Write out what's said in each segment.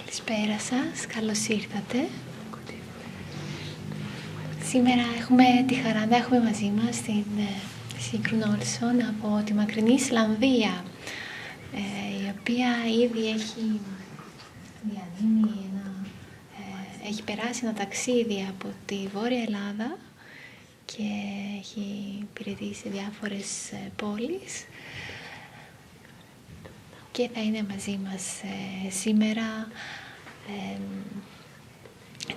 Καλησπέρα σας, καλώς ήρθατε. Σήμερα έχουμε τη χαρά να έχουμε μαζί μας την Σίγκρουν Όλσεν από τη μακρινή Ισλανδία, η οποία ήδη έχει διανύμει έχει περάσει ένα ταξίδι από τη Βόρεια Ελλάδα και έχει υπηρετήσει σε διάφορες πόλεις και θα είναι μαζί μας σήμερα.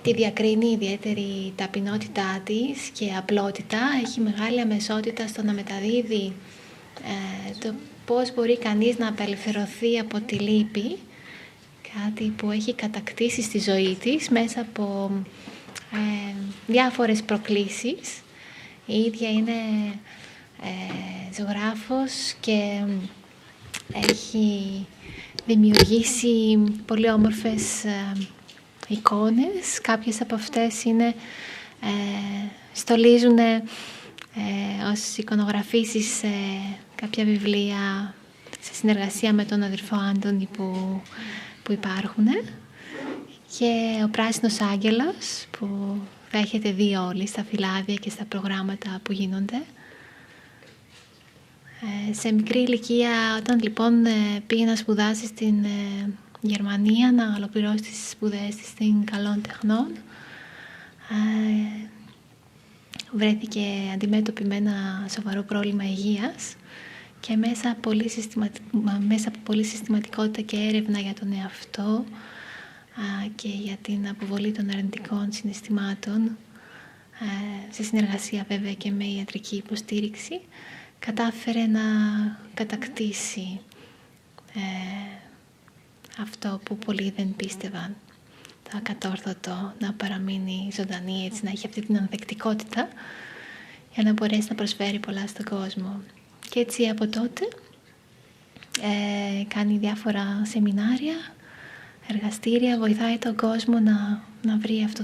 Τη διακρίνει η ιδιαίτερη ταπεινότητά της και απλότητα. Έχει μεγάλη αμεσότητα στο να μεταδίδει το πώς μπορεί κανείς να απελευθερωθεί από τη λύπη, κάτι που έχει κατακτήσει στη ζωή της μέσα από διάφορες προκλήσεις. Η ίδια είναι ζωγράφος και έχει δημιουργήσει πολύ όμορφες εικόνες. Κάποιες από αυτές στολίζουν ως εικονογραφήσεις σε κάποια βιβλία σε συνεργασία με τον αδερφό Άντωνη που υπάρχουν. Και ο πράσινος άγγελος που θα έχετε δει όλοι στα φυλάδια και στα προγράμματα που γίνονται. Σε μικρή ηλικία, όταν λοιπόν πήγε να σπουδάσει στην Γερμανία, να ολοκληρώσει τις σπουδές της στην καλών τεχνών, βρέθηκε αντιμέτωπη με ένα σοβαρό πρόβλημα υγείας και μέσα από πολύ συστηματικότητα και έρευνα για τον εαυτό και για την αποβολή των αρνητικών συναισθημάτων, σε συνεργασία βέβαια και με ιατρική υποστήριξη, κατάφερε να κατακτήσει αυτό που πολλοί δεν πίστευαν, το ακατόρθωτο, να παραμείνει ζωντανή, έτσι, να έχει αυτή την ανθεκτικότητα για να μπορέσει να προσφέρει πολλά στον κόσμο. Και έτσι από τότε κάνει διάφορα σεμινάρια, εργαστήρια, βοηθάει τον κόσμο να βρει αυτό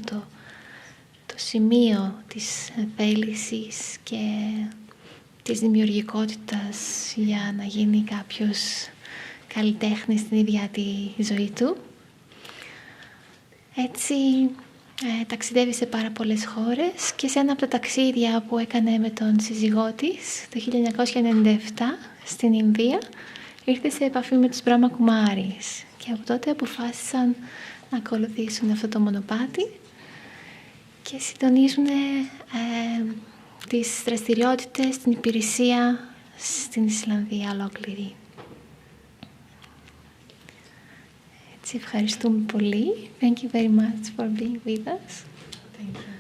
το σημείο της θέλησης και της δημιουργικότητας για να γίνει κάποιος καλλιτέχνης στην ίδια τη ζωή του. Έτσι ταξιδεύει σε πάρα πολλές χώρες και σε ένα από τα ταξίδια που έκανε με τον σύζυγό της το 1997 στην Ινδία ήρθε σε επαφή με τους Brahma Kumaris και από τότε αποφάσισαν να ακολουθήσουν αυτό το μονοπάτι και συντονίζουν τις δραστηριότητες, την υπηρεσία στην Ισλανδία ολόκληρη. Έτσι, ευχαριστούμε πολύ. Thank you very much for being with us. Thank you.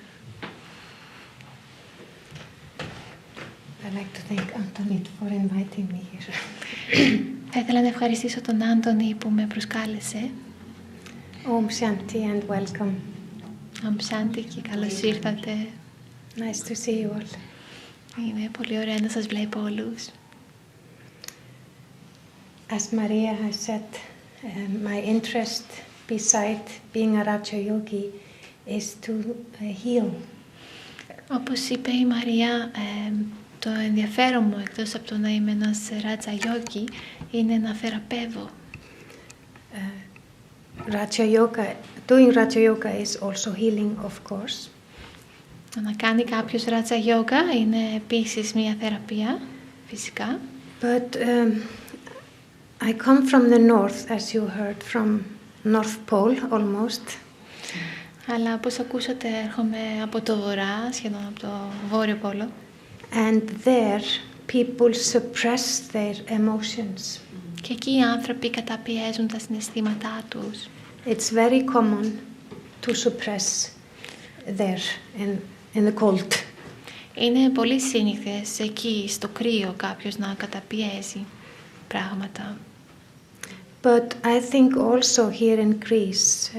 I'd like to thank Anthony for inviting me here. Θα ήθελα να ευχαριστήσω τον Άντωνη που με προσκάλεσε. Om Shanti and welcome. Om Shanti και καλώς ήρθατε. Nice to see you all. Είναι πολύ ωραία να σας βλέπω όλους. As Maria has said, my interest beside being a Raja Yogi is to heal. Όπως είπε η Μαρία, το ενδιαφέρον μου εκτός από το να είμαι ένας Raja Yogi είναι να θεραπεύω. Doing Raja Yoga is also healing, of course. Το να κάνει κάποιος Raja Yoga είναι επίσης μια θεραπεία, φυσικά. But I come from the north, as you heard, from North Pole almost. Αλλά όπως ακούσατε έρχομαι από το βορρά, σχεδόν από το βόρειο πόλο. And there people suppress their emotions. Και εκεί οι άνθρωποι καταπιέζουν τα συναισθήματά τους. It's very common to suppress there in the cold. Είναι πολύ σύνηθες εκεί στο κρύο κάποιος να καταπιέζει πράγματα. But I think also here in Greece,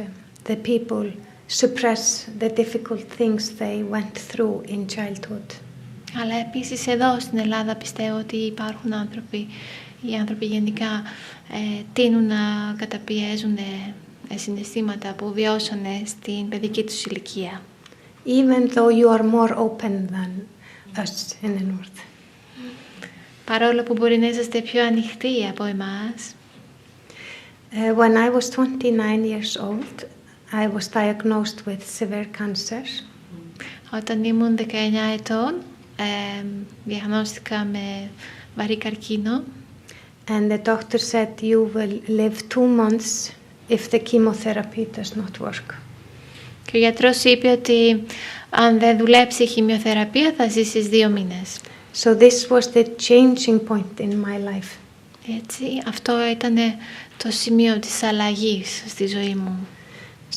the people suppress the difficult things they went through in childhood. Αλλά επίσης εδώ στην Ελλάδα πιστεύω ότι υπάρχουν οι άνθρωποι γενικά τείνουν να καταπιέζουν συναισθήματα που βιώσανε στην παιδική τους ηλικία. Even though you are more open than us in the north. Παρόλο που μπορεί να είσαστε πιο ανοιχτοί από εμάς. When I was 29 years old, I was diagnosed with severe cancer. Όταν ήμουν 19 ετών, διαγνώστηκα με βαρύ καρκίνο. And the doctor said, you will live 2 months if the chemotherapy does not work. Και ο γιατρός είπε ότι αν δεν δουλέψει η χημειοθεραπεία θα ζήσεις 2 μήνες. So this was the changing point in my life. Έτσι, αυτό ήταν το σημείο της αλλαγής στη ζωή μου.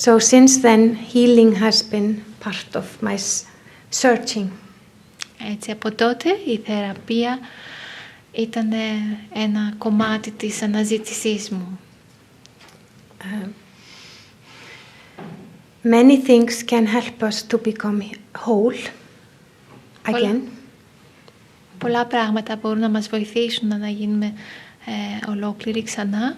So since then, healing has been part of my searching. Έτσι, από τότε η θεραπεία ήταν ένα κομμάτι της αναζήτησής μου. Many things can help us to become whole again. Πολλά πράγματα μπορούν να μας βοηθήσουν να γίνουμε ολόκληροι ξανά.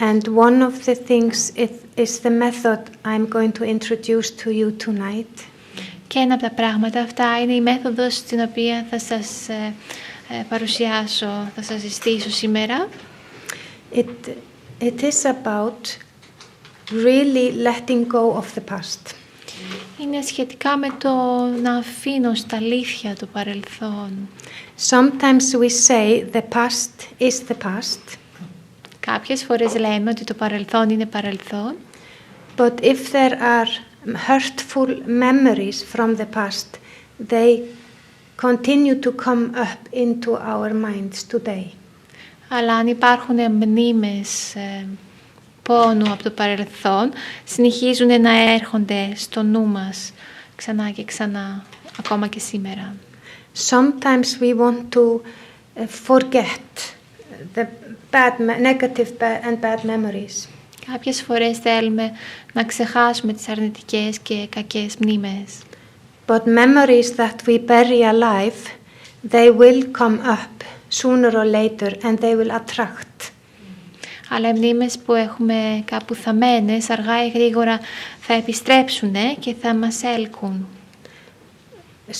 And one of the things is the method I'm going to introduce to you tonight. Και ένα από τα πράγματα αυτά είναι η μέθοδος την οποία θα σας παρουσιάσω, θα σας συστήσω σήμερα. It is about really letting go of the past. Είναι σχετικά με το να αφήνω στα αλήθεια το παρελθόν. Sometimes we say the past is the past. Κάποιες φορές λέμε ότι το παρελθόν είναι παρελθόν. But if there are hurtful memories from the past, they continue to come up into our minds today. Αλλά αν υπάρχουν μνήμες πόνου από το παρελθόν, συνεχίζουν να έρχονται στο νου μας ξανά και ξανά, ακόμα και σήμερα. Sometimes we want to forget the negative and bad memories. Κάποιες φορές θέλουμε να ξεχάσουμε τις αρνητικές και κακές μνήμες. But memories that we bury alive, they will come up sooner or later and they will attract. Αλλά οι μνήμες που έχουμε κάπου θαμμένες, αργά ή γρήγορα θα επιστρέψουν και θα μας έλκουν.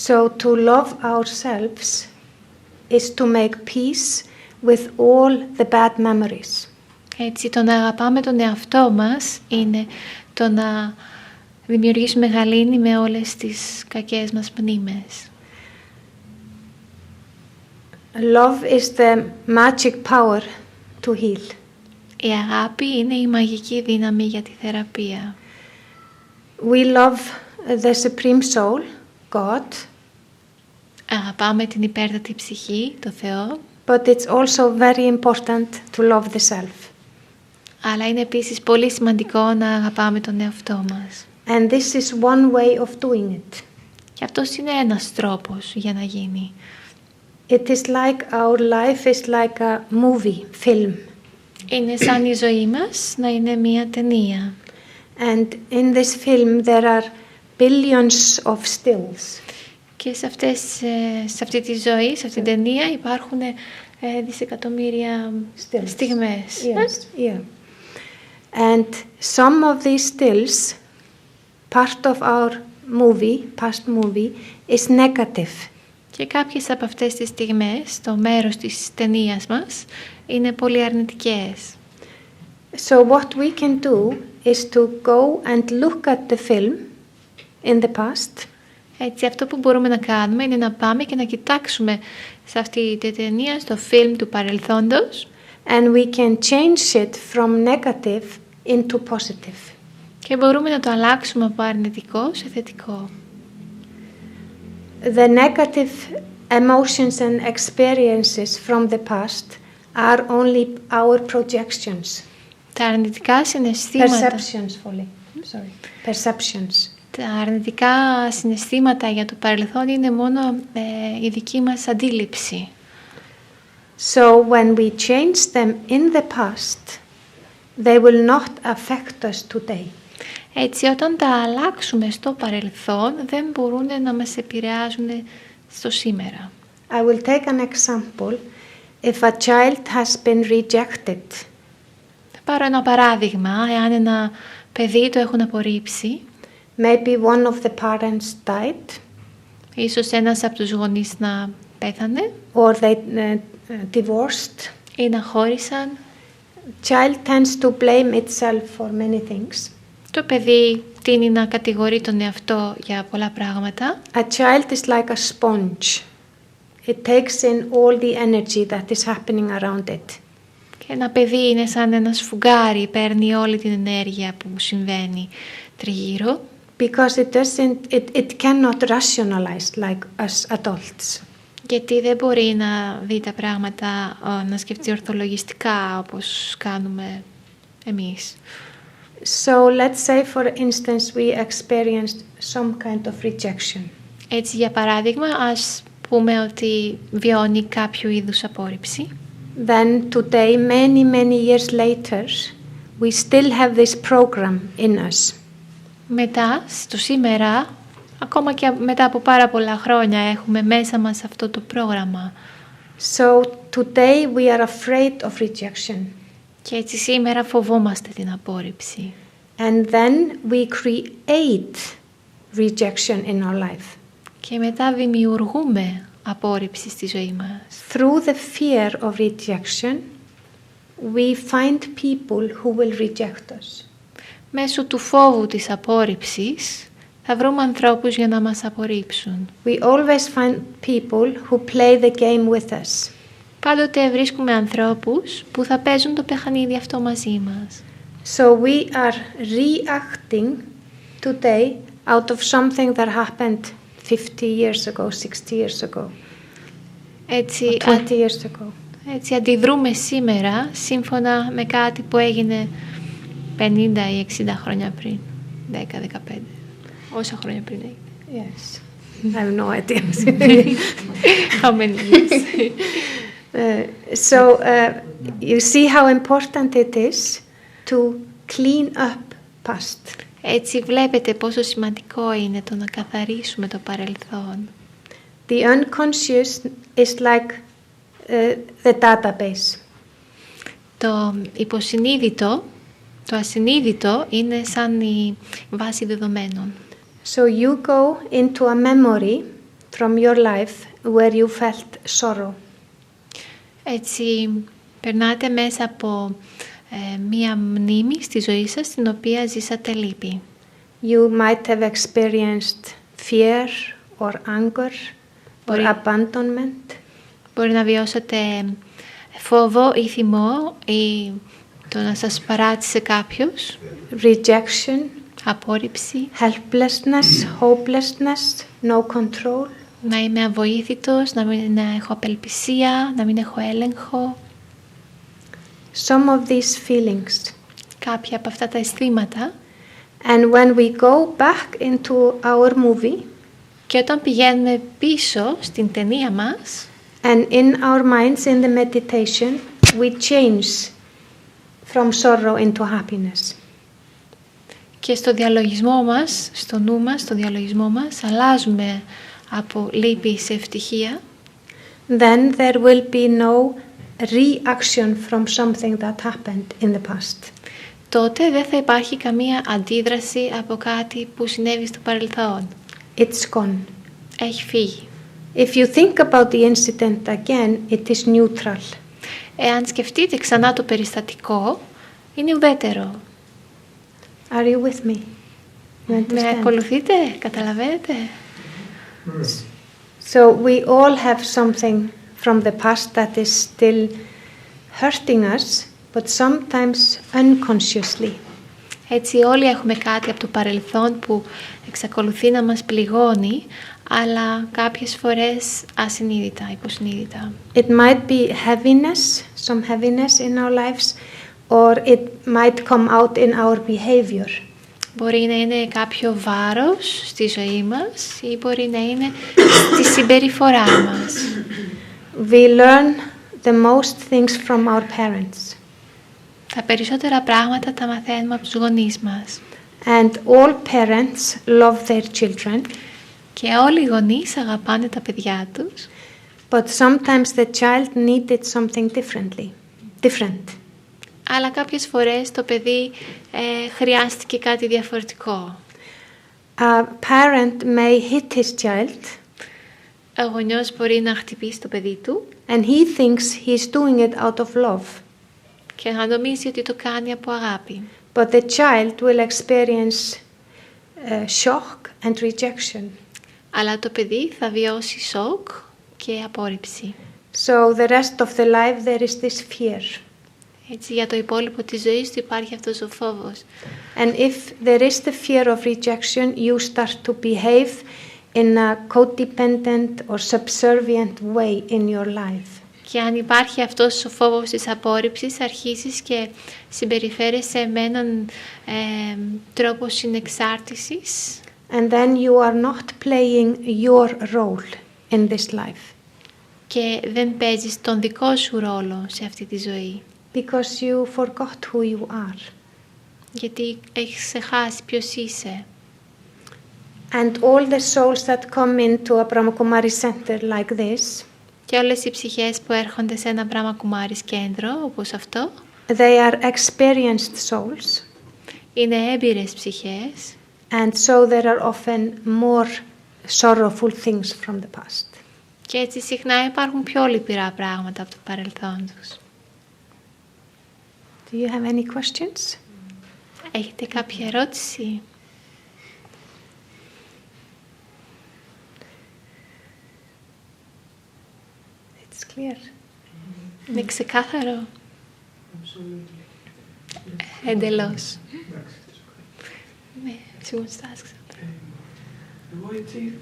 So to love ourselves is to make peace with all the bad memories. Έτσι, το να αγαπάμε τον εαυτό μας είναι το να δημιουργήσουμε γαλήνη με όλες τις κακές μας μνήμες. Love is the magic power to heal. Η αγάπη είναι η μαγική δύναμη για τη θεραπεία. We love the supreme soul, God. Αγαπάμε την υπέρτατη ψυχή, το Θεό. But it's also very important to love the self. Αλλά είναι επίσης πολύ σημαντικό να αγαπάμε τον εαυτό μας. And this is one way of doing it. Και αυτός είναι ένας τρόπος για να γίνει. It is like our life is like a movie, film. Είναι σαν η ζωή μας να είναι μια ταινία. And in this film there are billions of stills. Και σε αυτή τη ζωή, σε αυτή την ταινία υπάρχουν δισεκατομμύρια στιγμές. Yes, yeah. And some of these stills, part of our past movie, is negative. Και κάποιες από αυτές τις στιγμές, το μέρος της ταινίας μας, είναι πολύ αρνητικές. So what we can do is to go and look at the film in the past. Έτσι, αυτό που μπορούμε να κάνουμε είναι να πάμε και να κοιτάξουμε σε αυτή τη ταινία, στο φιλμ του παρελθόντος. And we can change it from negative into positive. Και μπορούμε να το αλλάξουμε από αρνητικό σε θετικό. The negative emotions and experiences from the past are only our projections. Τα αρνητικά συναισθήματα. Perceptions. Τα αρνητικά συναισθήματα για το παρελθόν είναι μόνο η δική μας αντίληψη. So when we change them in the past, they will not affect us today. Έτσι, όταν τα αλλάξουμε στο παρελθόν, δεν μπορούν να μας επηρεάζουν στο σήμερα. I will take an example. If a child has been rejected. Θα πάρω ένα παράδειγμα. Εάν ένα παιδί το έχουν απορρίψει, maybe one of the parents died. Ίσως ένας από τους γονείς να πέθανε. Or they divorced. Ή να χώρισαν. Child tends to blame itself for many things. Το παιδί τείνει να κατηγορεί τον εαυτό για πολλά πράγματα. A child is like a sponge. It takes in all the energy that is happening around it. Και ένα παιδί είναι σαν ένα σφουγγάρι, παίρνει όλη την ενέργεια που συμβαίνει τριγύρω. Because it cannot rationalize like us adults. Γιατί δεν μπορεί να δει τα πράγματα, να σκεφτεί ορθολογιστικά όπως κάνουμε εμείς. So let's say for instance we experienced some kind of rejection. Έτσι για παράδειγμα ας πούμε ότι βιώνει κάποιο είδους απόρριψη. Then today, many years later, we still have this program in us. Μετά, στο σήμερα, ακόμα και μετά από πάρα πολλά χρόνια, έχουμε μέσα μας αυτό το πρόγραμμα. So today we are afraid of rejection. Και έτσι σήμερα φοβόμαστε την απόρριψη. And then we create rejection in our life. Και μετά δημιουργούμε απόρριψη στη ζωή μας. Through the fear of rejection, we find people who will reject us. Μέσω του φόβου της απόρριψης θα βρούμε ανθρώπους για να μας απορρίψουν. We always find people who play the game with us. Πάντοτε βρίσκουμε ανθρώπους που θα παίζουν το παιχνίδι αυτό μαζί μας. So we are reacting today out of something that happened 50 years ago, 60 years ago, έτσι, 20 years ago. Έτσι αντιδρούμε σήμερα σύμφωνα με κάτι που έγινε 50 ή 60 χρόνια πριν, 10-15, όσα χρόνια πριν έγινε. Yes, I have no idea. How many years? So you see how important it is to clean up past. Έτσι βλέπετε πόσο σημαντικό είναι το να καθαρίσουμε το παρελθόν. The unconscious is like the database. Το υποσυνείδητο, το ασυνείδητο είναι σαν η βάση δεδομένων. So you go into a memory from your life where you felt sorrow. Έτσι περνάτε μέσα από μία μνήμη στη ζωή σας στην οποία ζήσατε λύπη. You might have experienced fear or anger or abandonment. Μπορεί να βιώσατε φόβο ή θυμό ή το να σας παράτησε κάποιος. Rejection. Απόρριψη. Helplessness, hopelessness, no control. Να είμαι αβοήθητος, να μην έχω απελπισία, να μην έχω έλεγχο. Some of these feelings. Κάποια από αυτά τα αισθήματα. And when we go back into our movie, και όταν πηγαίνουμε πίσω στην ταινία μας, and in our minds in the meditation, we change from sorrow into happiness. Και στο διαλογισμό μας, στο νου μας, στο διαλογισμό μας, αλλάζουμε από λύπη σε ευτυχία. Then there will be no reaction from something that happened in the past. Τότε δεν θα υπάρχει καμία αντίδραση από κάτι που συνέβη στο παρελθόν. It's gone. Έχει φύγει. If you think about the incident again, it is neutral. Εάν σκεφτείτε ξανά το περιστατικό, είναι ουδέτερο. Are you with me? Με ακολουθείτε, καταλαβαίνετε? So we all have something from the past that is still hurting us, but sometimes unconsciously. Έτσι όλοι έχουμε κάτι από το παρελθόν που εξακολουθεί να μας πληγώνει, αλλά κάποιες φορές ασυνείδητα, υποσυνείδητα. It might be heaviness, some heaviness in our lives, or it might come out in our behavior. Μπορεί να είναι κάποιο βάρος στη ζωή μας ή μπορεί να είναι στη συμπεριφορά μας. We learn the most things from our parents. Τα περισσότερα πράγματα τα μαθαίνουμε από τους γονείς μας. And all parents love their children. Και όλοι οι γονείς αγαπάνε τα παιδιά τους. But sometimes the child needed something different. Αλλά κάποιες φορές το παιδί χρειάστηκε κάτι διαφορετικό. A parent may hit his child. Ο γονιός μπορεί να χτυπήσει το παιδί του. And he thinks he's doing it out of love. Και να νομίζει ότι το κάνει από αγάπη. But the child will experience shock and rejection. Αλλά το παιδί θα βιώσει σοκ και απόρριψη. So the rest of the life there is this fear. Έτσι, για το υπόλοιπο της ζωής του υπάρχει αυτός ο φόβος. And if there is the fear of rejection, you start to behave in a codependent or subservient way in your life. Και αν υπάρχει αυτός ο φόβος της απόρριψης, αρχίζεις και συμπεριφέρεσαι με έναν τρόπο συνεξάρτησης. And then you are not playing your role in this life. Και δεν παίζεις τον δικό σου ρόλο σε αυτή τη ζωή. Because you forgot who you are. Γιατί έχεις ξεχάσει ποιος είσαι. And all the souls that come into a Brahma Kumaris center like this, Και όλες οι ψυχές που έρχονται σε ένα Brahma Kumaris κέντρο, όπως αυτό, they are experienced souls. Είναι έμπειρες ψυχές. And so there are often more sorrowful things from the past. Και έτσι συχνά υπάρχουν πιο λυπηρά πράγματα από το παρελθόν τους. Do you have any questions? Έχετε κάποια ερώτηση? It's clear. Είναι ξεκάθαρο? Εντελώς. Ναι, σίγουρα στάσκησα. Εγώ έτσι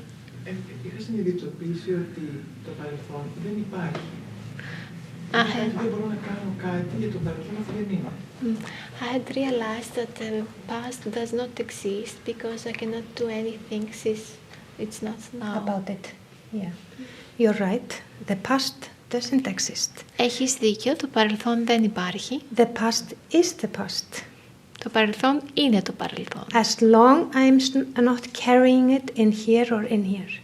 είχα συνειδητοποιήσει ότι το παρελθόν δεν υπάρχει. Δεν μπορώ να κάνω κάτι για το παρελθόν αφού δεν είναι. I had realized that the past does not exist because I cannot do anything since it's not now. About it. Yeah. You're right. The past doesn't exist. Έχεις δίκιο, το παρελθόν δεν υπάρχει. The past is the past. Το παρελθόν είναι το παρελθόν. As long I'm not carrying it in here or in here.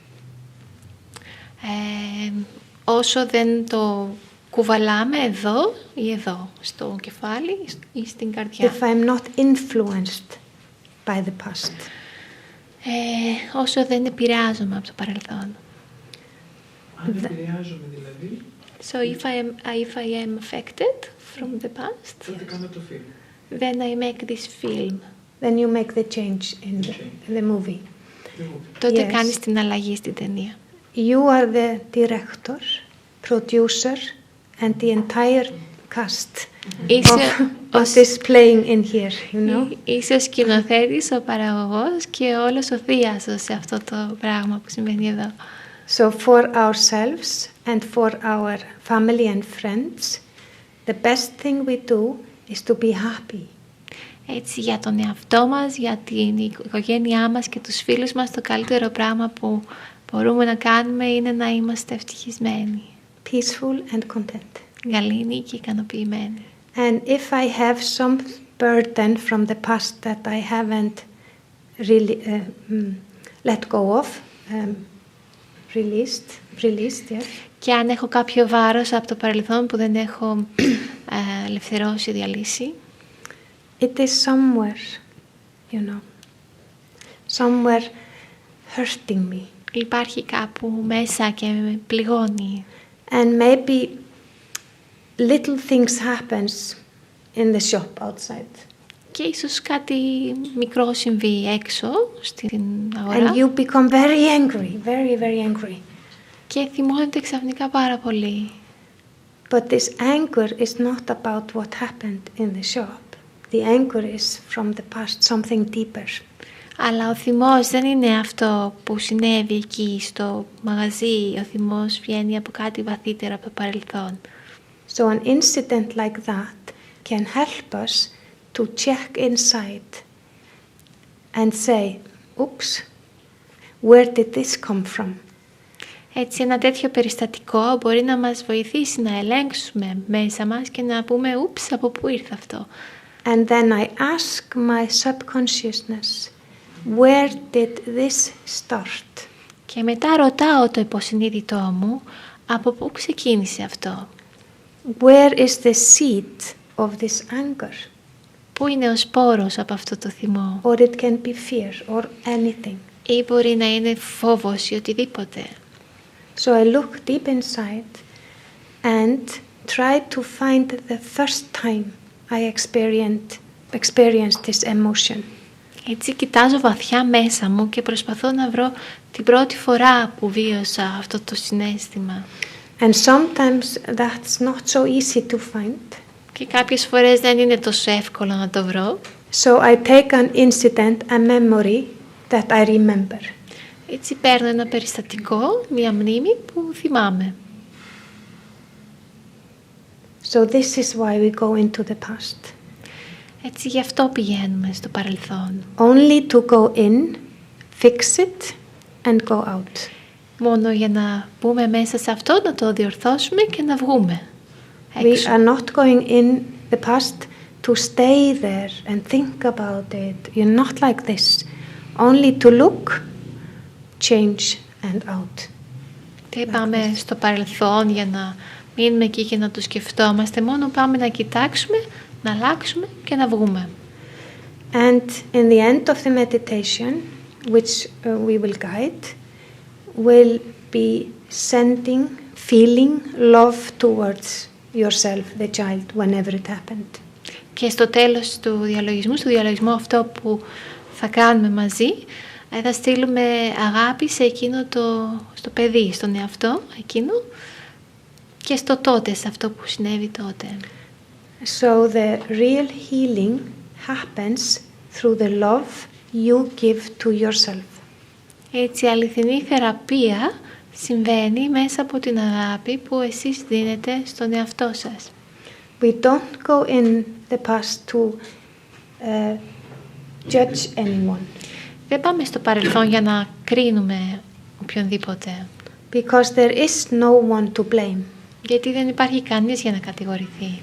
Όσο δεν το κουβαλάμε εδώ ή εδώ, στο κεφάλι ή στην καρδιά. If I'm not influenced by the past. Όσο δεν επηρεάζομαι από το παρελθόν. Αν επηρεάζομαι δηλαδή. So if I am affected from the past, τότε κάνω το film. then I make this film. Then you make the change in the movie. Τότε κάνεις την αλλαγή στην ταινία. You are the director, producer and the entire cast of this playing in here, you know. Είσαι ο σκηνοθέτης, ο παραγωγός και όλος ο θείασος σε αυτό το πράγμα που συμβαίνει εδώ. So for ourselves and for our family and friends, the best thing we do is to be happy. Έτσι, για τον εαυτό μας, για την οικογένειά μας και τους φίλους μας, το καλύτερο πράγμα που μπορούμε να κάνουμε είναι να είμαστε ευτυχισμένοι. Peaceful and content. Γαλήνοι και ικανοποιημένοι. And if I have some burden from the past that I haven't really let go of, released, yeah. Και αν έχω κάποιο βάρος από το παρελθόν που δεν έχω ελευθερώσει, διαλύσει, it is somewhere, you know, somewhere hurting me. Υπάρχει κάπου μέσα και με πληγώνει. And maybe little things happens in the shop outside. Και ίσως κάτι μικρό συμβεί έξω στην αγορά. And you become very angry, very, very angry. Και θυμώνεται ξαφνικά πάρα πολύ. But this anger is not about what happened in the shop. The anger is from the past, something deeper. Αλλά ο θυμός δεν είναι αυτό που συνέβη εκεί στο μαγαζί. Ο θυμός βγαίνει από κάτι βαθύτερο από το παρελθόν. So an incident like that can help us to check inside and say, oops, where did this come from? Έτσι ένα τέτοιο περιστατικό μπορεί να μας βοηθήσει να ελέγξουμε μέσα μας και να πούμε ούψ, από πού ήρθε αυτό. And then I ask my subconsciousness, where did this start? Και μετά ρωτάω το υποσυνείδητό μου, από πού ξεκίνησε αυτό. Where is the seed of this anger? Πού είναι ο σπόρος από αυτό το θυμό. Or it can be fear or anything. Ή μπορεί να είναι φόβος ή οτιδήποτε. So I look deep inside and try to find the first time I experienced this emotion. Έτσι κοιτάζω βαθιά μέσα μου και προσπαθώ να βρω την πρώτη φορά που βίωσα αυτό το συναίσθημα. And sometimes that's not so easy to find. Και κάποιες φορές δεν είναι τόσο εύκολο να το βρω. So I take an incident, a memory that I remember. Έτσι παίρνω ένα περιστατικό, μια μνήμη που θυμάμαι. So this is why we go into the past. Έτσι γι' αυτό πηγαίνουμε στο παρελθόν. Only to go in, fix it and go out. Μόνο για να μπούμε μέσα σε αυτό, να το διορθώσουμε και να βγούμε έξω. We are not going in the past to stay there and think about it. You're not like this. Only to look, change and out. Δεν πάμε στο παρελθόν για να μείνουμε εκεί και να το σκεφτόμαστε. Μόνο πάμε να κοιτάξουμε, να αλλάξουμε και να βγούμε. And in the end of the meditation, which we will guide, will be sending, feeling love towards yourself, the child, whenever it happened. Και στο τέλος του διαλογισμού, στο διαλογισμό αυτό που θα κάνουμε μαζί, θα στείλουμε αγάπη σε εκείνο στο παιδί, στον εαυτό εκείνο και στο τότε, σε αυτό που συνέβη τότε. So the real healing happens through the love you give to yourself. Έτσι η αληθινή θεραπεία συμβαίνει μέσα από την αγάπη που εσείς δίνετε στον εαυτό σας. We don't go in the past to judge anyone. Δεν πάμε στο παρελθόν για να κρίνουμε οποιονδήποτε. Because there is no one to blame. Γιατί δεν υπάρχει κανείς για να κατηγορηθεί.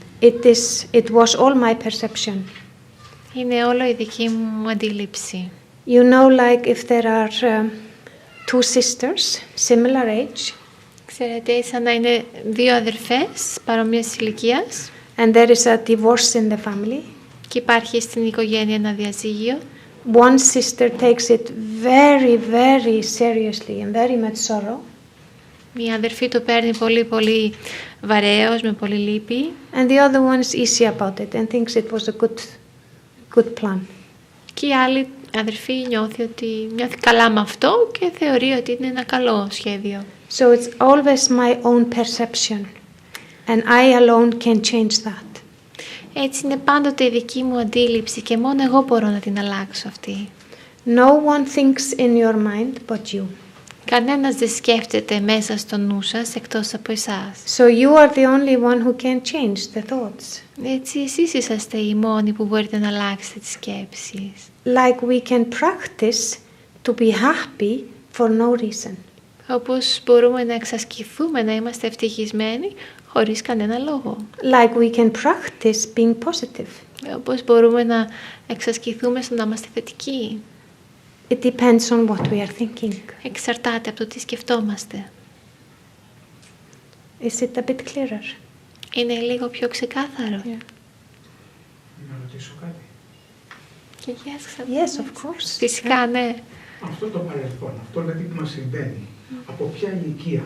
It was all my perception. Είναι όλο η δική μου αντίληψη. You know, like if there are two sisters, similar age. Ξέρετε, σαν να είναι δύο αδερφές παρομοίας ηλικίας. And there is a divorce in the family. Και υπάρχει στην οικογένεια ένα διαζύγιο. One sister takes it very, very seriously and very much sorrow. Μία αδερφή το παίρνει πολύ πολύ βαρέως, με πολύ λύπη. And the other one is easy about it and thinks it was a good plan. Και η άλλη αδερφή νιώθει καλά με αυτό και θεωρεί ότι είναι ένα καλό σχέδιο. So it's always my own perception and I alone can change that. Έτσι είναι πάντοτε η δική μου αντίληψη και μόνο εγώ μπορώ να την αλλάξω αυτή. No one thinks in your mind but you. Κανένας δεν σκέφτεται μέσα στο νου σας εκτός από εσάς. So you are the only one who can change the thoughts. Έτσι εσείς είσαστε οι μόνοι που μπορείτε να αλλάξετε τις σκέψεις. Like we can practice to be happy for no reason. Όπως μπορούμε να εξασκηθούμε να είμαστε ευτυχισμένοι χωρίς κανένα λόγο. Like we can practice being positive. Όπως μπορούμε να εξασκηθούμε στο να είμαστε θετικοί. It depends on what we are thinking. Εξαρτάται από το τι σκεφτόμαστε. Is it a bit clearer? Είναι λίγο πιο ξεκάθαρο. Yeah. Να ρωτήσω κάτι. Yes, of course. Φυσικά, ναι. Αυτό το παρελθόν, αυτό δηλαδή που μας συμβαίνει, από ποια ηλικία,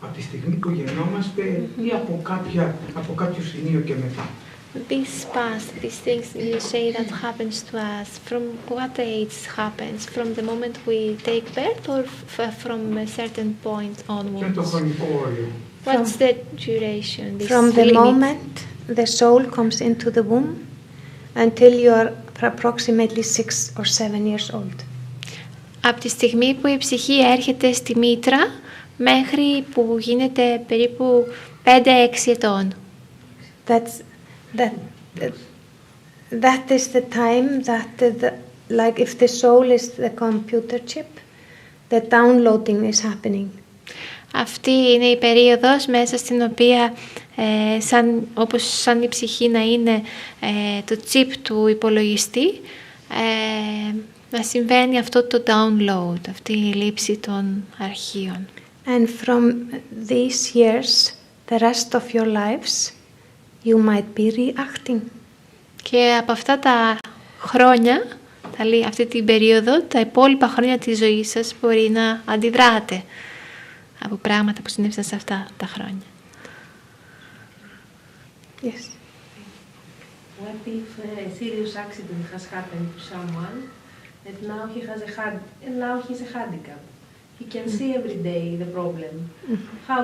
από τη στιγμή που γεννόμαστε ή από κάποιο σημείο και μετά. This past, these things you say that happens to us, from what age happens? From the moment we take birth or from a certain point onwards? Ποιο είναι το χρονικό όριο? What's the duration? From the moment the soul comes into the womb until you are approximately 6 or 7 years old. Από τη στιγμή που η ψυχή έρχεται στη μήτρα μέχρι που γίνεται περίπου 5-6 ετών. That is the time that like if the soul is the computer chip, the downloading is happening. Αυτή είναι η περίοδος μέσα στην οποία σαν η ψυχή να είναι το chip του υπολογιστή, να συμβαίνει αυτό το download, αυτή η λήψη των αρχείων. And from these years, the rest of your lives, you might be reacting. Και από αυτά τα χρόνια, αυτή την περίοδο, τα υπόλοιπα χρόνια της ζωής σας μπορεί να αντιδράτε από πράγματα που συνέβησαν σε αυτά τα χρόνια. Yes. What if a serious accident has happened to someone and now he has a handicap? He can see every day the problem. How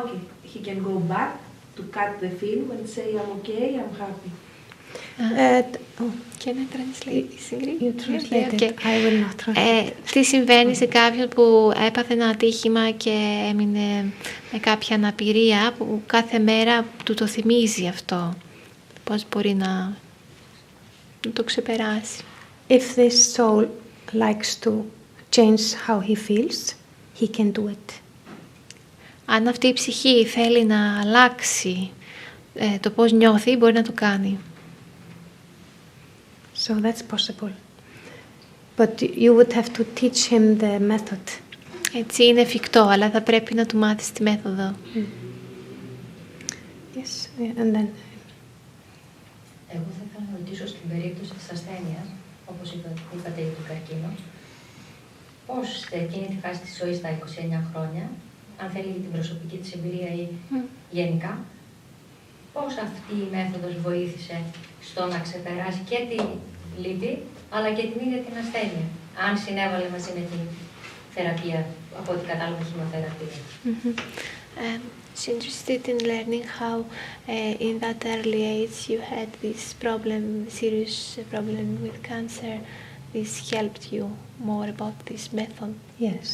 he can go back to cut the film and say, I'm okay, I'm happy? Can I translate this, Sigrun? You translate it. I will not translate. Τι συμβαίνει σε κάποιον που έπαθε ένα ατύχημα και έμεινε με κάποια αναπηρία που κάθε μέρα του το θυμίζει αυτό. Πώς μπορεί να το ξεπεράσει. If this soul likes to change how he feels, he can do it. Αν αυτή η ψυχή θέλει να αλλάξει το πώς νιώθει, μπορεί να το κάνει. So that's possible. But you would have to teach him the method. Έτσι είναι εφικτό, αλλά θα πρέπει να του μάθεις τη μέθοδο. Yes, and then... Εγώ θα ήθελα να ρωτήσω στην περίπτωση της ασθένειας, όπως είπατε για τον καρκίνο, πώς σε εκείνη τη φάση της ζωής στα 29 χρόνια, αν θέλει την προσωπική της εμπειρία ή γενικά, πώς αυτή η μέθοδος βοήθησε στο να ξεπεράσει και τη λύπη, αλλά και την ίδια την ασθένεια, αν συνέβαλε μαζί με την θεραπεία, από ό,τι κατάλαβα χημειοθεραπεία. She's interested in learning how in that early age you had this serious problem with cancer. This helped you more about this method. Yes.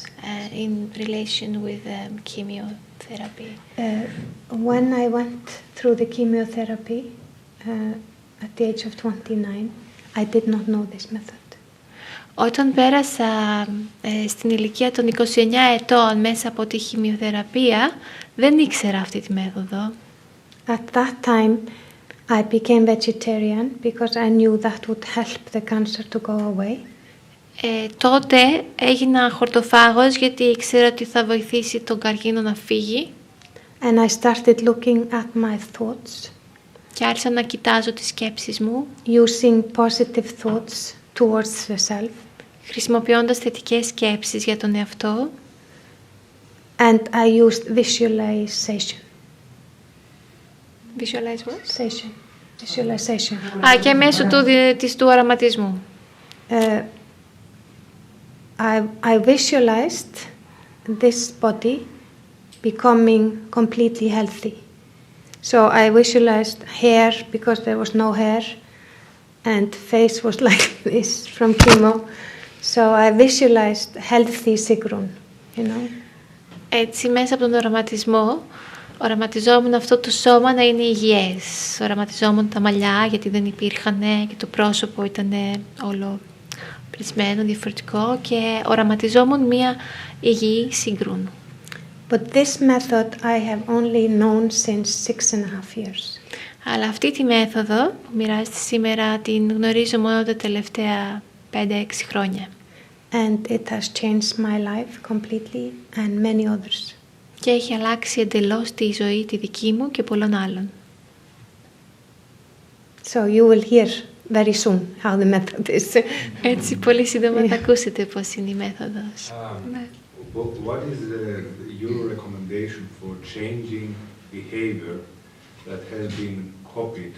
In relation with chemotherapy. When I went through the chemotherapy at the age of 29, I did not know this method. Όταν πέρασα στην ηλικία των 29 ετών μέσα από τη χημειοθεραπεία, δεν ήξερα αυτή τη μέθοδο. At that time, I became vegetarian because I knew that would help the cancer to go away. Τότε έγινα χορτοφάγος γιατί ήξερα ότι θα βοηθήσει τον καρκίνο να φύγει. And I started looking at my thoughts. Και άρχισα να κοιτάζω τις σκέψεις μου. Using positive thoughts towards the self. Χρησιμοποιώντας θετικές σκέψεις για τον εαυτό. And I used visualization. Visualize what? Visualization. Και μέσω του οραματισμού. I visualized this body becoming completely healthy. So I visualized hair because there was no hair and face was like this from chemo. So I visualized healthy Sigrun, you know. Έτσι μέσα από τον οραματιζόμουν αυτό το σώμα να είναι υγιές. Οραματιζόμουν τα μαλλιά γιατί δεν υπήρχαν και το πρόσωπο ήταν όλο πρισμένο, διαφορετικό και οραματιζόμουν μια υγιή Sigrun. But this method I have only known since 6.5 years. Αλλά αυτή τη μέθοδο που μοιράζεται σήμερα την γνωρίζω μόνο τα τελευταία 5-6 χρόνια. And it has changed my life completely and many others. Και έχει αλλάξει εντελώς τη ζωή τη δική μου και πολλών άλλων. So you will hear very soon how the method is. Έτσι πολύ σύντομα θα ακούσετε πώς είναι η μέθοδος. What is your recommendation for changing behavior that has been copied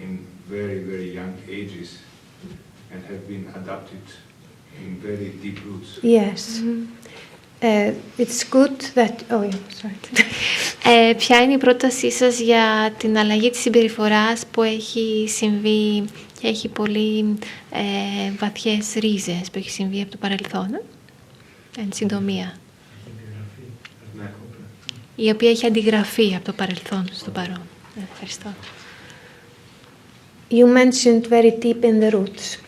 in very, very young ages and have been adapted in very deep roots? Yes. It's good that... Oh, yeah, sorry. Ποια είναι η πρότασή σας για την αλλαγή της συμπεριφοράς που έχει συμβεί και έχει πολύ βαθιές ρίζες που έχει συμβεί από το παρελθόν, εν συντομία, η οποία έχει αντιγραφεί από το παρελθόν στο παρόν. Ευχαριστώ. You mentioned very deep in the roots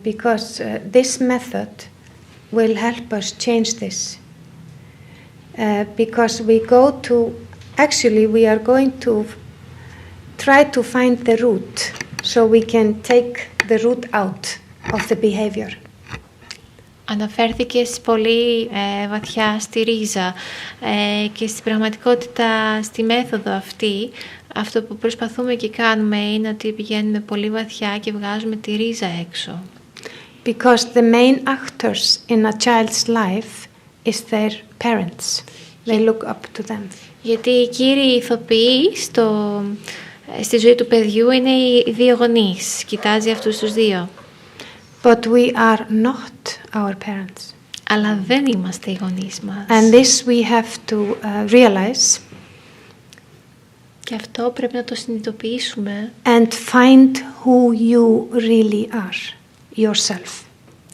because this method will help us change this. Because we go to, actually we are going to try to find the root so we can take the root out of the behavior. Αναφέρθηκες πολύ βαθιά στη ρίζα και στην πραγματικότητα στη μέθοδο αυτή. Αυτό που προσπαθούμε και κάνουμε είναι ότι πηγαίνουμε πολύ βαθιά και βγάζουμε τη ρίζα έξω. Because the main actors in a child's life is their parents. They look up to them. Γιατί οι κύριοι ηθοποιοί Στη ζωή του παιδιού είναι οι δύο γονείς. Κοιτάζει αυτούς τους δύο. But we are not our parents. Αλλά δεν είμαστε οι γονείς μας. And this we have to realize. Και αυτό πρέπει να το συνειδητοποιήσουμε. And find who you really are, yourself.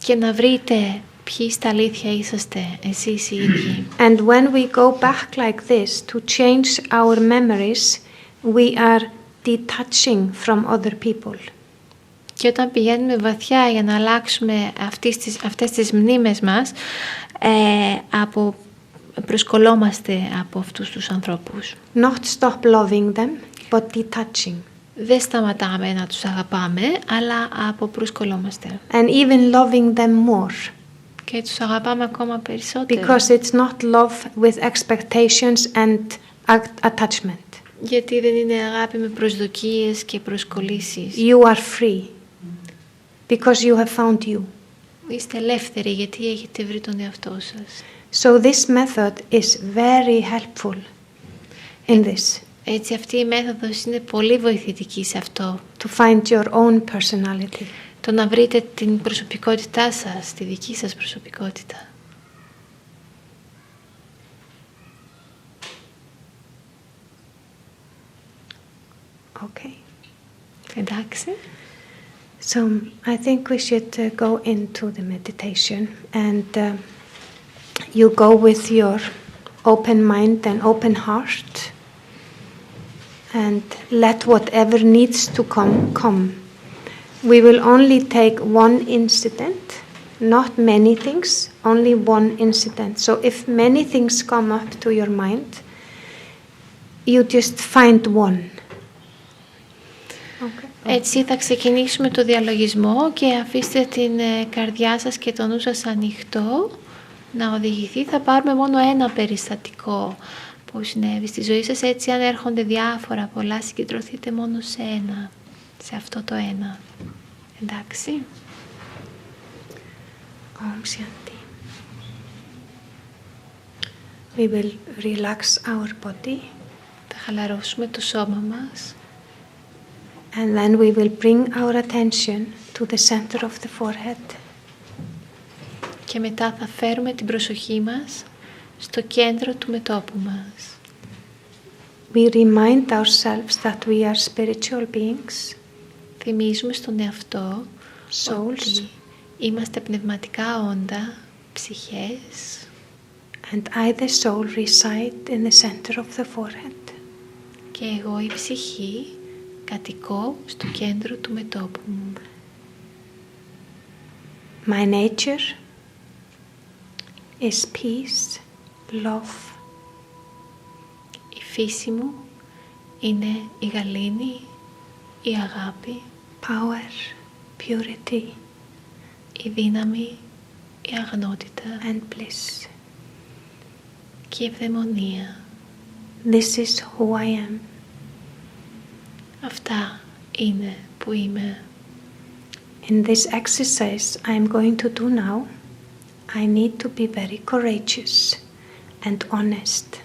Και να βρείτε ποιοι στα αλήθεια είσαστε εσείς οι ίδιοι. And when we go back like this to change our memories, we are detaching from other people. Και όταν πηγαίνουμε βαθιά για να αλλάξουμε αυτές τις μνήμες μας, προσκολόμαστε από αυτούς τους ανθρώπους. Not stop loving them, but detaching. Δεν σταματάμε να τους αγαπάμε, αλλά προσκολόμαστε. And even loving them more. Και τους αγαπάμε ακόμα περισσότερο. Because it's not love with expectations and attachment. Γιατί δεν είναι αγάπη με προσδοκίες και προσκολήσεις. You are free. Because you have found you. Είστε ελεύθεροι γιατί έχετε βρει τον εαυτό σας. So this method is very helpful in this. Έτσι αυτή η μέθοδος είναι πολύ βοηθητική σε αυτό. To find your own personality. Το να βρείτε την προσωπικότητά σας, τη δική σας προσωπικότητα. Okay. Εντάξει. So I think we should go into the meditation, and you go with your open mind and open heart, and let whatever needs to come. We will only take one incident, not many things, only one incident. So if many things come up to your mind, you just find one. Okay. Έτσι θα ξεκινήσουμε το διαλογισμό και αφήστε την καρδιά σας και το νου σας ανοιχτό να οδηγηθεί. Θα πάρουμε μόνο ένα περιστατικό που συνέβη στη ζωή σας. Έτσι αν έρχονται διάφορα πολλά, συγκεντρωθείτε μόνο σε ένα, σε αυτό το ένα. Εντάξει. Om Shanti. We will relax our body. Θα χαλαρώσουμε το σώμα μας. And then we will bring our attention to the center of the forehead. Και μετά θα φέρουμε την προσοχή μας στο κέντρο του μετώπου μας. We remind ourselves that we are spiritual beings. Θυμίζουμε στον εαυτό Souls. ότι είμαστε πνευματικά όντα, ψυχές. And I, the soul, reside in the center of the forehead. Και εγώ η ψυχή κατοικώ στο κέντρο του μετώπου μου. My nature is peace, love. Η φύση μου είναι η γαλήνη, η αγάπη, Power, purity, η δύναμη, η αγνότητα and bliss. και η ευδαιμονία. This is who I am. Αυτά είναι που είμαι. In this exercise I am going to do now, I need to be very courageous and honest.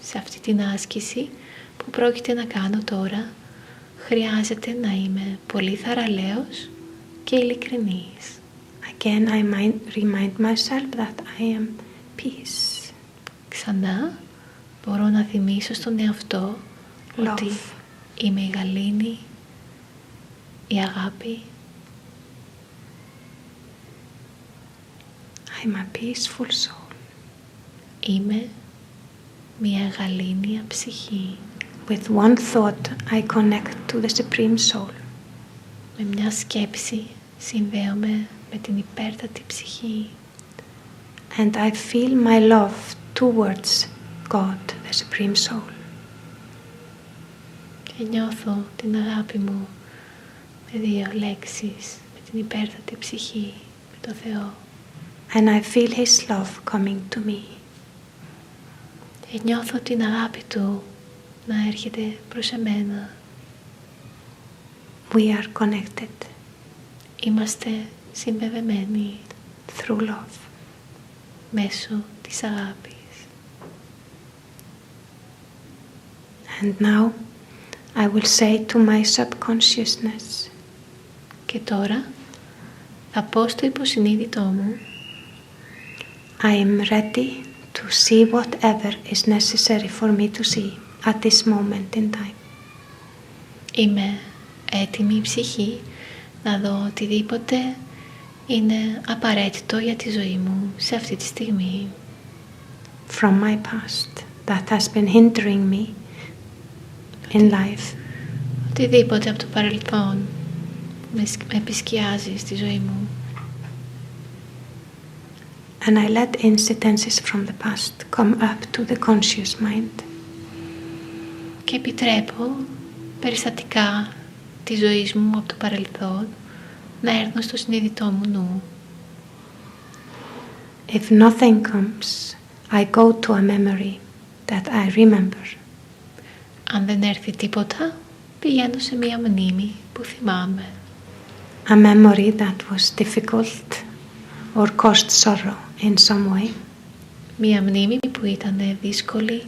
Σε αυτή την άσκηση που πρόκειται να κάνω τώρα, χρειάζεται να είμαι πολύ θαραλέος και ειλικρινής. Again, I remind myself that I am peace, Ξανά μπορώ να θυμίσω στον εαυτό ότι είμαι η γαλήνη, η αγάπη. I'm a peaceful soul. Είμαι μια γαλήνια ψυχή. With one thought, I connect to the Supreme Soul. Με μια σκέψη συνδέομαι με την υπέρτατη ψυχή. And I feel my love towards God, the Supreme Soul. Και νιώθω την αγάπη μου με δύο λέξεις, με την υπέρτατη ψυχή, με το Θεό. And I feel His love coming to me. Και νιώθω την αγάπη Του να έρχεται προς εμένα. We are connected Είμαστε συνδεδεμένοι through love. μέσω της αγάπης. And now I will say to my subconsciousness. Και τώρα θα πω στο υποσυνείδητό μου, I am ready to see whatever is necessary for me to see at this moment in time. είμαι έτοιμη η ψυχή να δω οτιδήποτε είναι απαραίτητο για τη ζωή μου σε αυτή τη στιγμή. From my past that has been hindering me in life. Οτιδήποτε από το παρελθόν με επισκιάζει στη ζωή μου. And I let incidences from the past come up to the conscious mind. Και επιτρέπω περιστατικά της ζωής μου από το παρελθόν να έρθουν στο συνείδητό μου νου. If nothing comes, I go to a memory that I remember. Αν δεν έρθει τίποτα, πηγαίνω σε μία μνήμη που θυμάμαι. A memory that was difficult or caused sorrow in some way. Μία μνήμη που ήταν δύσκολη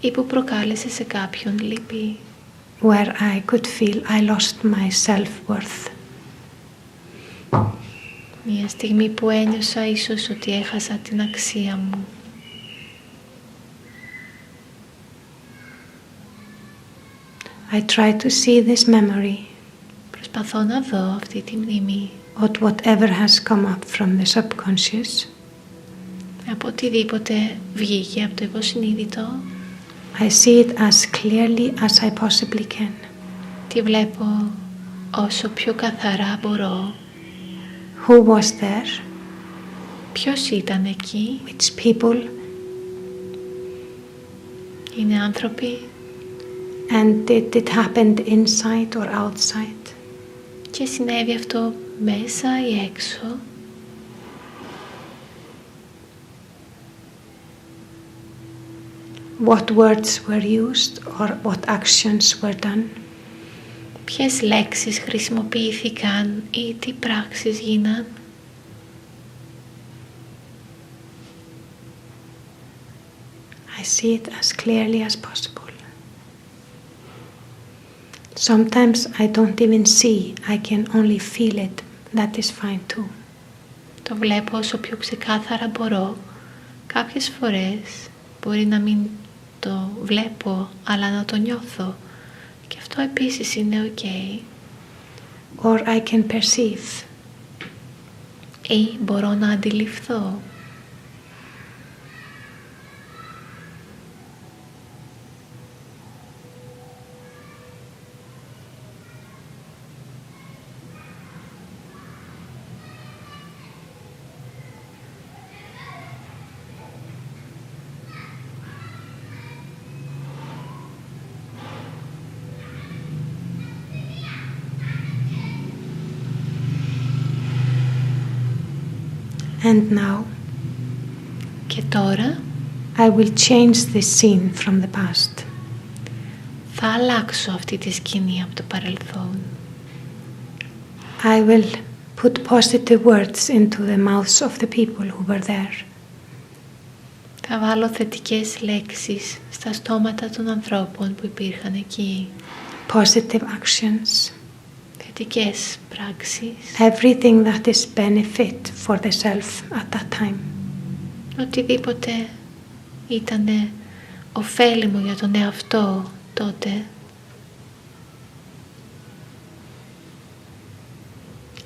ή που προκάλεσε σε κάποιον λύπη. Where I could feel I lost my self-worth. Μία στιγμή που ένιωσα ίσως ότι έχασα την αξία μου. I try to see this memory. Προσπαθώ να δω αυτή τη μνήμη. Or whatever has come up from the subconscious. Από οτιδήποτε βγήκε από το υποσυνείδητο. I see it as clearly as I possibly can. Τη βλέπω όσο πιο καθαρά μπορώ. Who was there? Ποιος ήταν εκεί? Which people? Είναι άνθρωποι. And did it happen inside or outside? Και συνέβη αυτό μέσα ή έξω. What words were used or what actions were done? Ποιες λέξεις χρησιμοποιήθηκαν ή τι πράξεις γίναν. I see it as clearly as possible. Sometimes I don't even see, I can only feel it. That is fine too. Το βλέπω όσο πιο ξεκάθαρα μπορώ. Κάποιες φορές μπορεί να μην το βλέπω, αλλά να το νιώθω. Και αυτό επίσης είναι ok. Or I can perceive. Ή μπορώ να αντιληφθώ. And now, και τώρα, I will change this scene from the past. θα αλλάξω αυτή τη σκηνή από το παρελθόν. I will put positive words into the mouths of the people who were there. Θα βάλω θετικές λέξεις στα στόματα των ανθρώπων που υπήρχαν εκεί. Positive actions. Θετικές πράξεις. Everything that is benefit for the self at that time. Οτιδήποτε ήτανε ωφέλιμο για τον εαυτό τότε.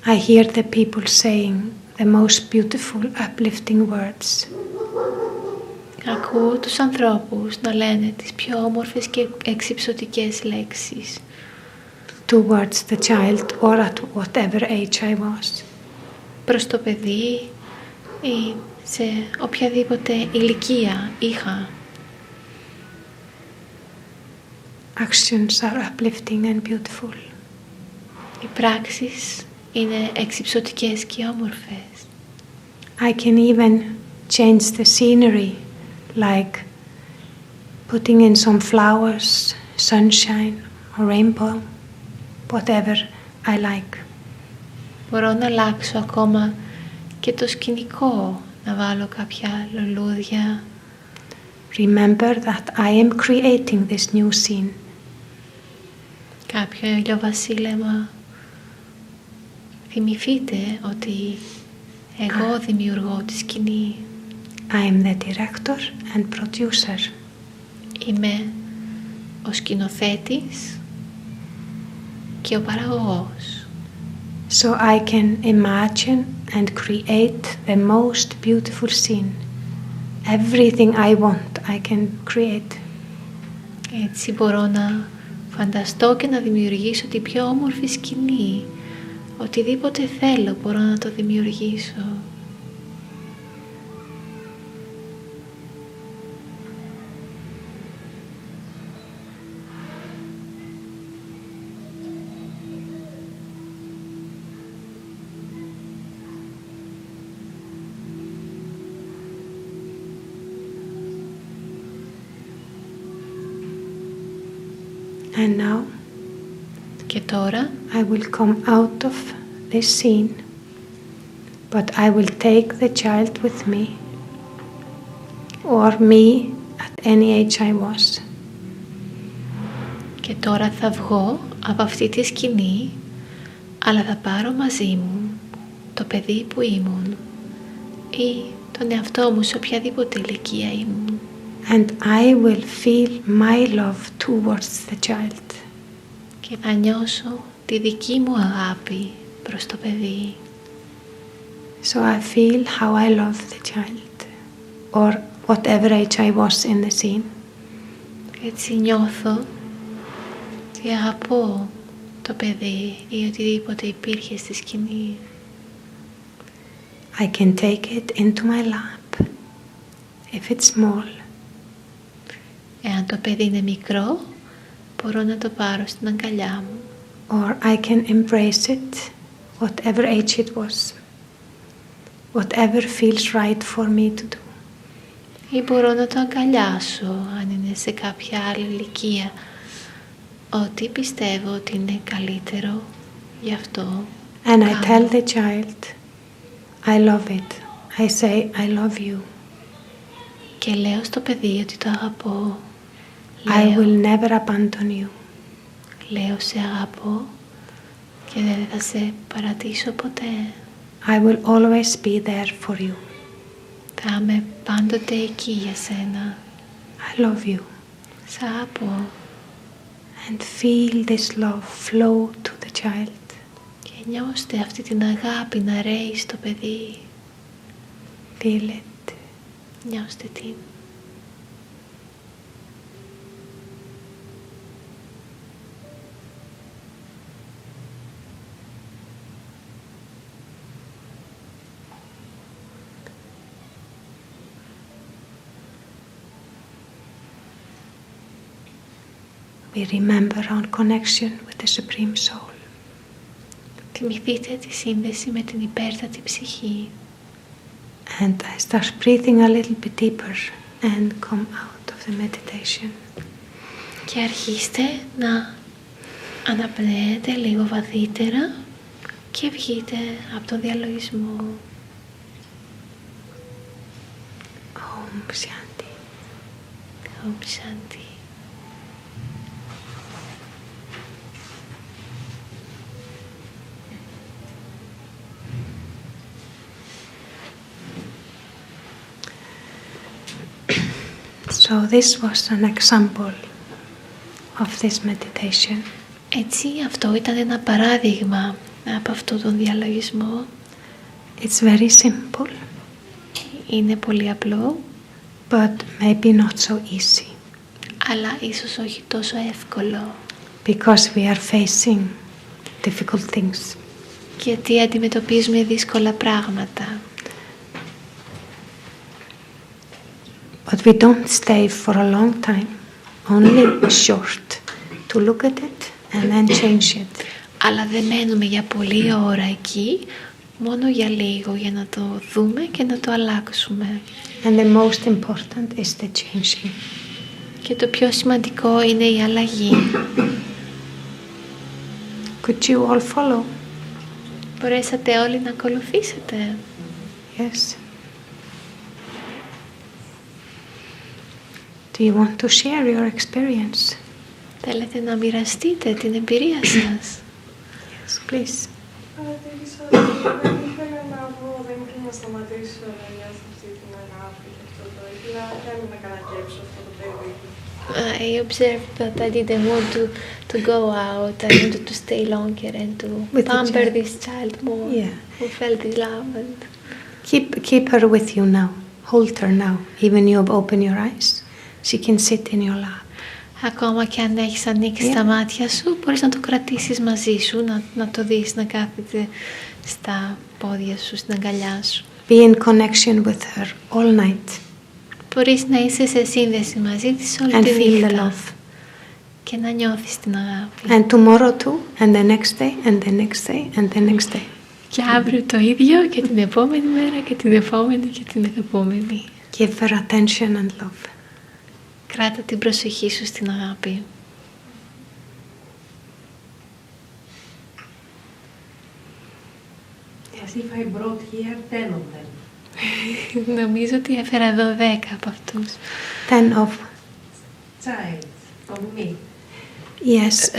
I hear the people saying the most beautiful uplifting words. Ακούω τους ανθρώπους να λένε τις πιο όμορφες και εξυψωτικές λέξεις. Towards the child or at whatever age I was. Προς το παιδί ή σε οποιαδήποτε ηλικία είχα. Actions are uplifting and beautiful. Οι πράξεις είναι εξυψωτικές και όμορφες. I can even change the scenery, like putting in some flowers, sunshine, or rainbow, whatever I like. Μπορώ να αλλάξω ακόμα και το σκηνικό, να βάλω κάποια λουλούδια. Remember that I am creating this new scene. κάποιο ηλιοβασίλεμα. Θυμηθείτε ότι εγώ δημιουργώ τη σκηνή. I am the director and producer. Είμαι ο σκηνοθέτης και ο παραγωγός. So I can imagine and create the most beautiful scene. Everything I want, I can create. Έτσι μπορώ να φανταστώ και να δημιουργήσω την πιο όμορφη σκηνή. Οτιδήποτε θέλω μπορώ να το δημιουργήσω. And now, και τώρα, I will come out of this scene, but I will take the child with me, or me at any age I was. Και τώρα θα βγω από αυτή τη σκηνή, αλλά θα πάρω μαζί μου το παιδί που ήμουν ή τον εαυτό μου σε οποιαδήποτε ηλικία ήμουν. And I will feel my love towards the child. Και θα νιώσω τη δική μου αγάπη προς το παιδί. So I feel how I love the child, or whatever age I was in the scene. Έτσι νιώθω ότι αγαπώ το παιδί ή οτιδήποτε υπήρχε στη σκηνή. I can take it into my lap, if it's small. Εάν το παιδί είναι μικρό, μπορώ να το πάρω στην αγκαλιά μου. Or I can embrace it, whatever age it was. Whatever feels right for me to do. Ή μπορώ να το αγκαλιάσω, αν είναι σε κάποια άλλη ηλικία, ό,τι πιστεύω ότι είναι καλύτερο γι' αυτό. And I tell the child, I love it. I say, I love you. Και λέω στο παιδί ότι το αγαπώ. I will never abandon you. Λέω σε αγαπώ και δεν θα σε παρατήσω ποτέ. I will always be there for you. Θα είμαι πάντοτε εκεί για σένα. I love you. Σ' αγαπώ. And feel this love flow to the child. Και νιώστε αυτή την αγάπη να ρέει στο παιδί. Feel it. Νιώστε την. We remember our connection with the Supreme Soul. Θυμηθείτε τη σύνδεση με την υπέρτατη ψυχή. And I start breathing a little bit deeper and come out of the meditation. Και αρχίστε να αναπνέετε λίγο βαθύτερα και βγείτε από τον διαλογισμό. Om Shanti. Om Shanti. So this was an example of this meditation. Έτσι, αυτό ήταν ένα παράδειγμα από αυτόν τον διαλογισμό. It's very simple, Είναι πολύ απλό, but maybe not so easy, αλλά ίσως όχι τόσο εύκολο. because we are facing difficult things. Γιατί αντιμετωπίζουμε δύσκολα πράγματα. But we don't stay for a long time, only short, to look at it and then change it. Αλλά δεν μένουμε για πολλή ώρα εκεί, μόνο για λίγο, για να το δούμε και να το αλλάξουμε. And the most important is the changing. Και το πιο σημαντικό είναι η αλλαγή. Could you all follow? Μπορέσατε όλοι να ακολουθήσετε? Yes. Do you want to share your experience? Θέλετε να μοιραστείτε την εμπειρία σας? Yes, please. Παρατήρησα ότι δεν ήθελα να βγω, δεν ήθελα να σταματήσω να νιώθω αυτή την αγάπη και αυτό το ήθελα, θέλω να κατακέψω αυτό το παιδί. I observed that I didn't want to go out. I wanted to stay longer and to pamper this child more. Yeah. Who felt the love. And Keep her with you now. Hold her now. Even you open your eyes, she can sit in your lap. ακόμα και αν έχεις ανοίξει τα μάτια σου, μπορείς να το κρατήσεις μαζί σου, να το δεις να κάθεται στα πόδια σου, στην αγκαλιά σου. Be in connection with her all night. Μπορείς να είσαι σε σύνδεση μαζί της όλη And τη feel the νύχτα love. και να νιώθεις την αγάπη. And tomorrow too, and the next day, and the next day, and the next day. Και αύριο το ίδιο και την επόμενη μέρα και την επόμενη και την επόμενη. Give her attention and love. Κράτα την προσοχή σου στην αγάπη. As if I brought here 10 of them. Νομίζω ότι έφερα εδώ 10 από αυτούς. 10 of Child, of me. yes.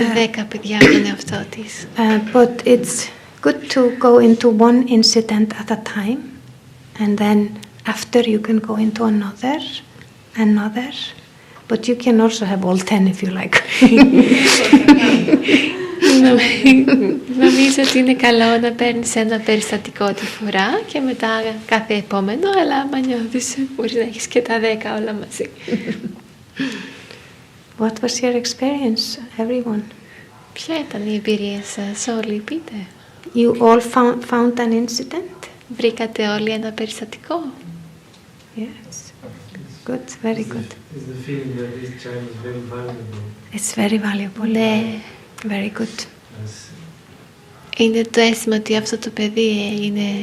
10 παιδιά από τον εαυτό της. But it's good to go into one incident at a time, and then after you can go into another. But you can also have all 10 if you like. Νομίζω ότι είναι καλό να παίρνεις ένα περιστατικό τη φορά και μετά κάθε επόμενο, αλλά άμα νιώθεις μπορείς να έχεις και τα 10 όλα μαζί. What was your experience, everyone? Ποια ήταν η εμπειρία σας όλοι, πείτε? You all found an incident? Βρήκατε όλοι ένα περιστατικό? Yes. Good, very good. Is the feeling that this child is very valuable. It's very valuable. Ναι. Very good. As Είναι το αίσθημα ότι αυτό το παιδί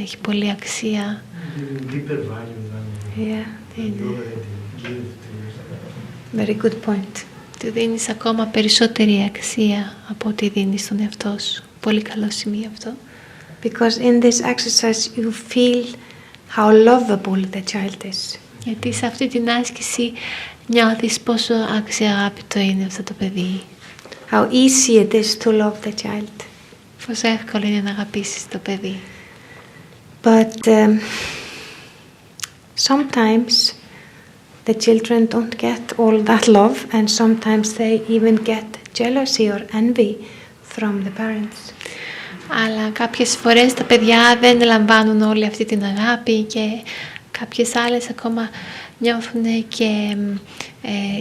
έχει πολύ αξία. giving deeper value than Yeah. you already give to yourself. Very good point. Του δίνεις ακόμα περισσότερη αξία από ό,τι δίνεις στον εαυτό σου. Πολύ καλό σημείο αυτό. Because in this exercise you feel how lovable the child is. Γιατί σε αυτή την άσκηση νιώθεις πόσο αξιαγάπητο είναι αυτό το παιδί. How easy it is to love the child. Πόσο εύκολο είναι να αγαπήσεις το παιδί. But sometimes the children don't get all that love, and sometimes they even get jealousy or envy from the parents. Αλλά κάποιες φορές τα παιδιά δεν λαμβάνουν όλη αυτή την αγάπη και κάποιες άλλες ακόμα νιώθουν και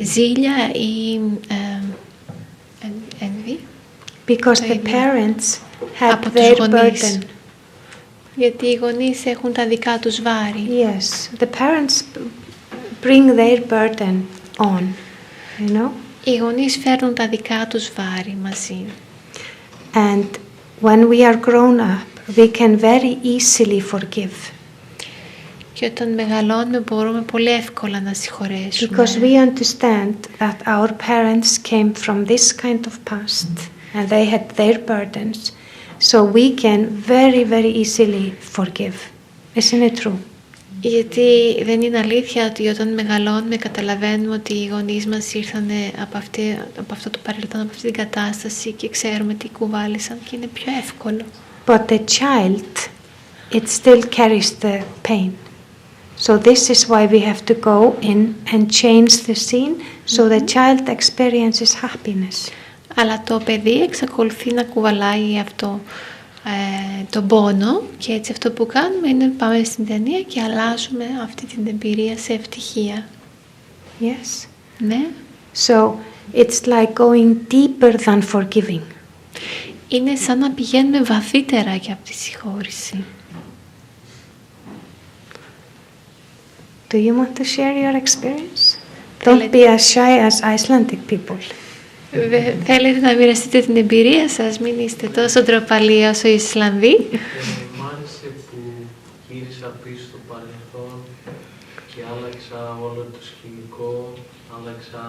ζήλια ή envy. Because the parents have Από τους their γονείς. burden. Γιατί οι γονείς έχουν τα δικά τους βάρη. Yes, the parents bring their burden on, you know. Οι γονείς φέρνουν τα δικά τους βάρη μαζί. And when we are grown up, we can very easily forgive. Και όταν μεγαλώνουμε μπορούμε πολύ εύκολα να συγχωρέσουμε. Because we understand that our parents came from this kind of past and they had their burdens, so we can very, very easily forgive. Isn't it true? Γιατί δεν είναι αλήθεια ότι όταν μεγαλώνουμε καταλαβαίνουμε ότι οι γονείς μας ήρθαν από αυτό το παρελθόν, από αυτή την κατάσταση και ξέρουμε τι κουβάλισαν και είναι πιο εύκολο. But the child, it still carries the pain. So this is why we have to go in and change the scene so the child experiences happiness. Αλλά το παιδί εξακολουθεί να κουβαλάει αυτό τον πόνο και έτσι αυτό που κάνουμε είναι πάμε στην ταινία και αλλάζουμε αυτή την εμπειρία σε ευτυχία. Yes. Ναι. So it's like going deeper than forgiving. Είναι σαν να πηγαίνουμε βαθύτερα για αυτή τη συγχώρηση. Do you want to share your experience? Don't be as shy as Icelandic people. Θέλετε να μοιραστείτε την εμπειρία σας, μην είστε τόσο ντροπαλοί όσο οι Ισλανδοί. Μ' άρεσε που γύρισα πίσω στο παρελθόν και άλλαξα όλο το σκηνικό, άλλαξα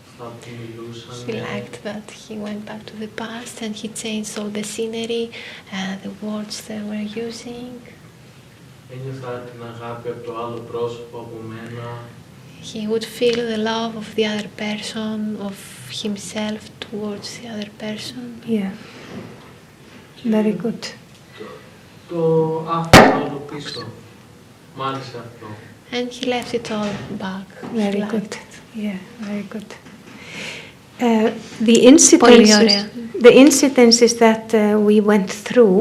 αυτά που μιλούσαν. He liked that he went back to the past and he changed all the scenery, the words they were using. Ένιωθα την αγάπη από το άλλο πρόσωπο από μένα. he would feel the love of the other person, of himself towards the other person. Yeah. Very good. Το άφημα το πίσω. Μ' άρεσε αυτό. And he left it all back. Very He good. liked it. Yeah, very good. The incidences that we went through,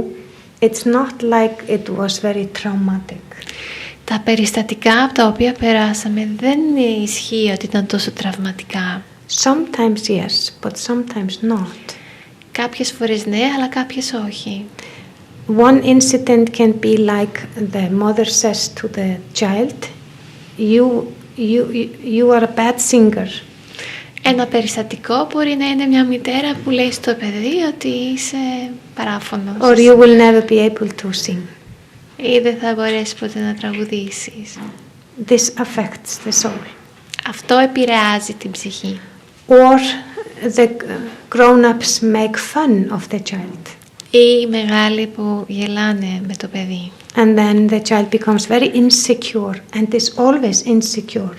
it's not like it was very traumatic. Τα περιστατικά από τα οποία περάσαμε δεν ισχύει ότι ήταν τόσο τραυματικά. Sometimes yes, but sometimes not. Κάποιες φορές ναι, αλλά κάποιες όχι. One incident can be like the mother says to the child, you are a bad singer. Ένα περιστατικό μπορεί να είναι μια μητέρα που λέει στο παιδί ότι είσαι παράφωνος. Or you will never be able to sing. Ή δεν θα μπορέσεις ποτέ να τραγουδήσεις. This affects the soul. Αυτό επηρεάζει την ψυχή. Or the grown-ups make fun of the child. Ή οι μεγάλοι που γελάνε με το παιδί. And then the child becomes very insecure and is always insecure.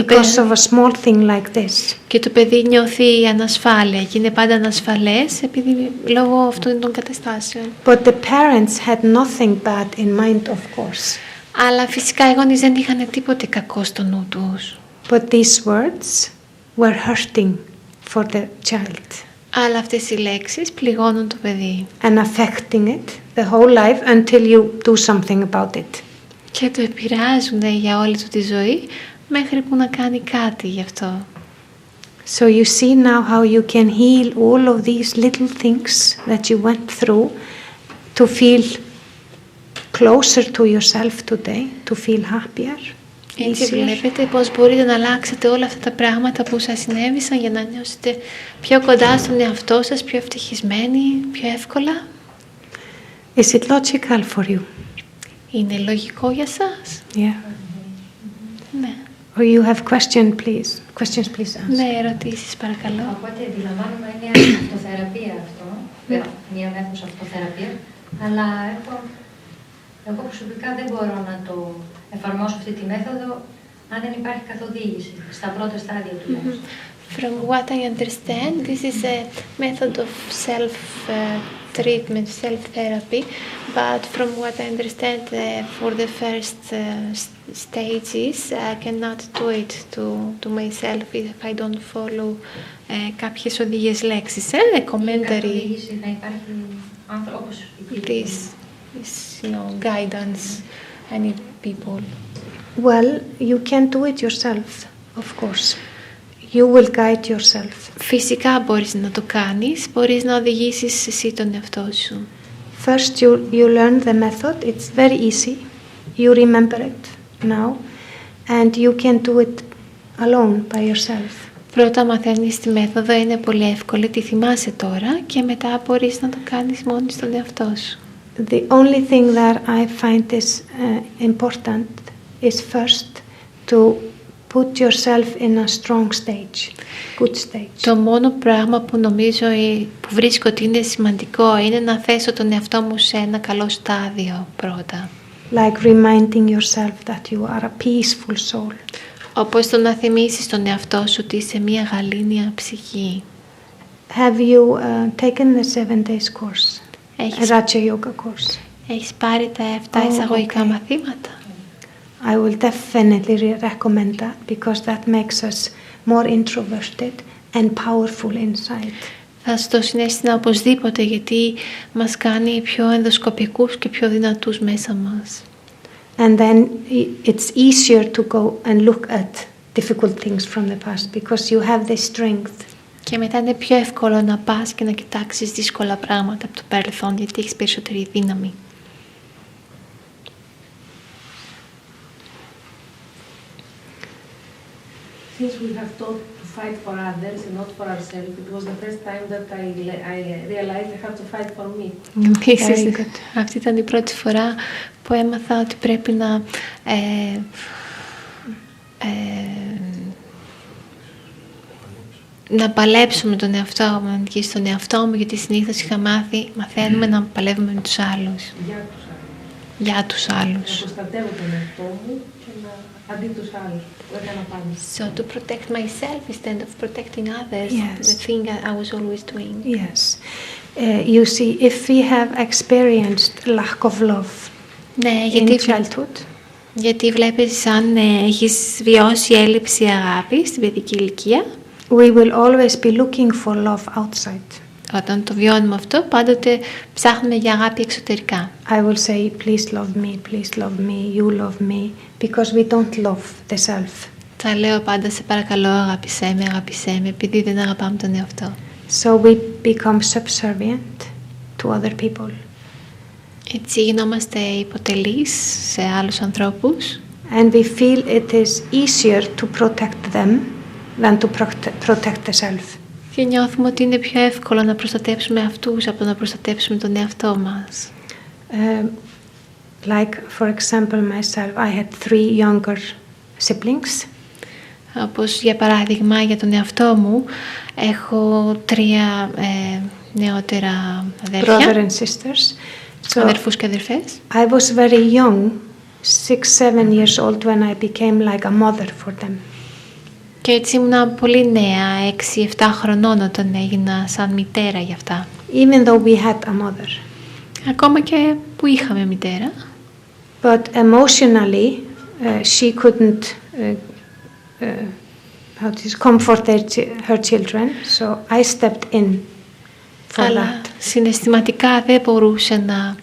Because of a small thing like this. Και το παιδί νιώθει ανασφάλεια και είναι πάντα ανασφαλές επειδή λόγω αυτών των καταστάσεων. But the parents had nothing bad in mind, of course. Αλλά φυσικά οι γονείς δεν είχαν τίποτε κακό στο νου τους. But these words were hurting for the child. Αλλά αυτές οι λέξεις πληγώνουν το παιδί. And affecting it the whole life until you do something about it. Και το επηρεάζουν για όλη του τη ζωή μέχρι που να κάνει κάτι γι' αυτό. So you see now how you can heal all of these little things that you went through to feel closer to yourself today, to feel happier. Έτσι βλέπετε πώς μπορείτε να αλλάξετε όλα αυτά τα πράγματα που σας συνέβησαν για να νιώσετε πιο κοντά στον εαυτό σας, πιο ευτυχισμένοι, πιο εύκολα. Is it logical for you? Είναι λογικό για σας? Yeah. Ναι. Or you have questions, please answer. Ναι, ερωτήσεις παρακαλώ. Από ό,τι αντιλαμβάνομαι είναι αυτοθεραπεία αυτό, μια μέθοδος αυτοθεραπεία, αλλά εγώ προσωπικά δεν μπορώ να το εφαρμόσω αυτή τη μέθοδο αν δεν υπάρχει καθοδήγηση, στα πρώτα στάδια τουλάχιστον. From what I understand, this is a method of self-treatment, self-therapy, but from what I understand, for the first stages, I cannot do it to myself if I don't follow κάποιες οδηγίες λέξεις, commentary. Καθοδήγηση να υπάρχει άνθρωπος. This guidance, any people. Well, you can do it yourself, of course. You will guide yourself. Φυσικά μπορείς να το κάνεις, μπορείς να οδηγήσεις εσύ τον εαυτό σου. First you learn the method, it's very easy. You remember it now and you can do it alone by yourself. Πρώτα μαθαίνεις τη μέθοδο, είναι πολύ εύκολη, τη θυμάσαι τώρα και μετά μπορείς να το κάνεις μόνη στον εαυτό σου. The only thing that I find is important is first to put yourself in a strong stage, good stage. Το μόνο πράγμα που νομίζω που βρίσκω ότι είναι σημαντικό είναι να θέσω τον εαυτό μου σε ένα καλό στάδιο πρώτα. Like reminding yourself that you are a peaceful soul. Όπως το να θυμίσεις τον εαυτό σου ότι είσαι μια γαλήνια ψυχή. Have you taken the 7 days course? Raja Yoga course. Έχεις πάρει τα 7 εισαγωγικά μαθήματα. I will definitely recommend that because that makes us more introverted and powerful inside. Θα στο συνέστηνα οπωσδήποτε γιατί μας κάνει πιο ενδοσκοπικούς και πιο δυνατούς μέσα μας. And then it's easier to go and look at difficult things from the past because you have the strength. Και μετά είναι πιο εύκολο να πας και να κοιτάξεις δύσκολα πράγματα από το παρελθόν γιατί έχεις περισσότερη δύναμη. Since we have taught to fight for others and not for ourselves, it was the first time that I realized I have to fight for me. Αυτή ήταν η πρώτη φορά που έμαθα ότι πρέπει να παλέψω με τον εαυτό μου, και στον εαυτό μου, γιατί συνήθως είχα μάθει, μαθαίνουμε να παλεύουμε με τους άλλους. για τους άλλους. Να προστατεύω τον εαυτό μου και αντί τους άλλους που έκανα πάντα. So to protect myself instead of protecting others, Yes. the thing I was always doing. Yes. You see, if we have experienced lack of love Ναι, in childhood, γιατί βλέπεις αν έχεις βιώσει έλλειψη αγάπης στην παιδική ηλικία, we will always be looking for love outside. όταν το βιώνουμε αυτό, πάντοτε ψάχνουμε για αγάπη εξωτερικά. I will say, please love me, please love me, you love me, because we don't love the self. Θα λέω πάντα σε παρακαλώ αγάπησέ με, επειδή δεν αγαπάμε τον εαυτό. So we become subservient to other people. Έτσι γινόμαστε υποτελείς σε άλλους ανθρώπους. And we feel it is easier to protect them than to protect the self. Και νιώθουμε ότι είναι πιο εύκολο να προστατέψουμε αυτούς από να προστατέψουμε τον εαυτό μας. Like, for example, myself, I had 3 younger siblings. Όπως για παράδειγμα για τον εαυτό μου, έχω 3 νεότερα αδέρφια. Brother and sisters. So Αδερφούς και αδερφές. I was very young, 6-7 years old, when I became like a mother for them. Και έτσι ήμουνα πολύ νέα, 6-7 χρονών όταν έγινα σαν μητέρα για αυτά. Even though we had a mother. Ακόμα και που είχαμε μητέρα. But emotionally, she couldn't comfort her children, so I stepped in for Αλλά that. συναισθηματικά δεν μπορούσε να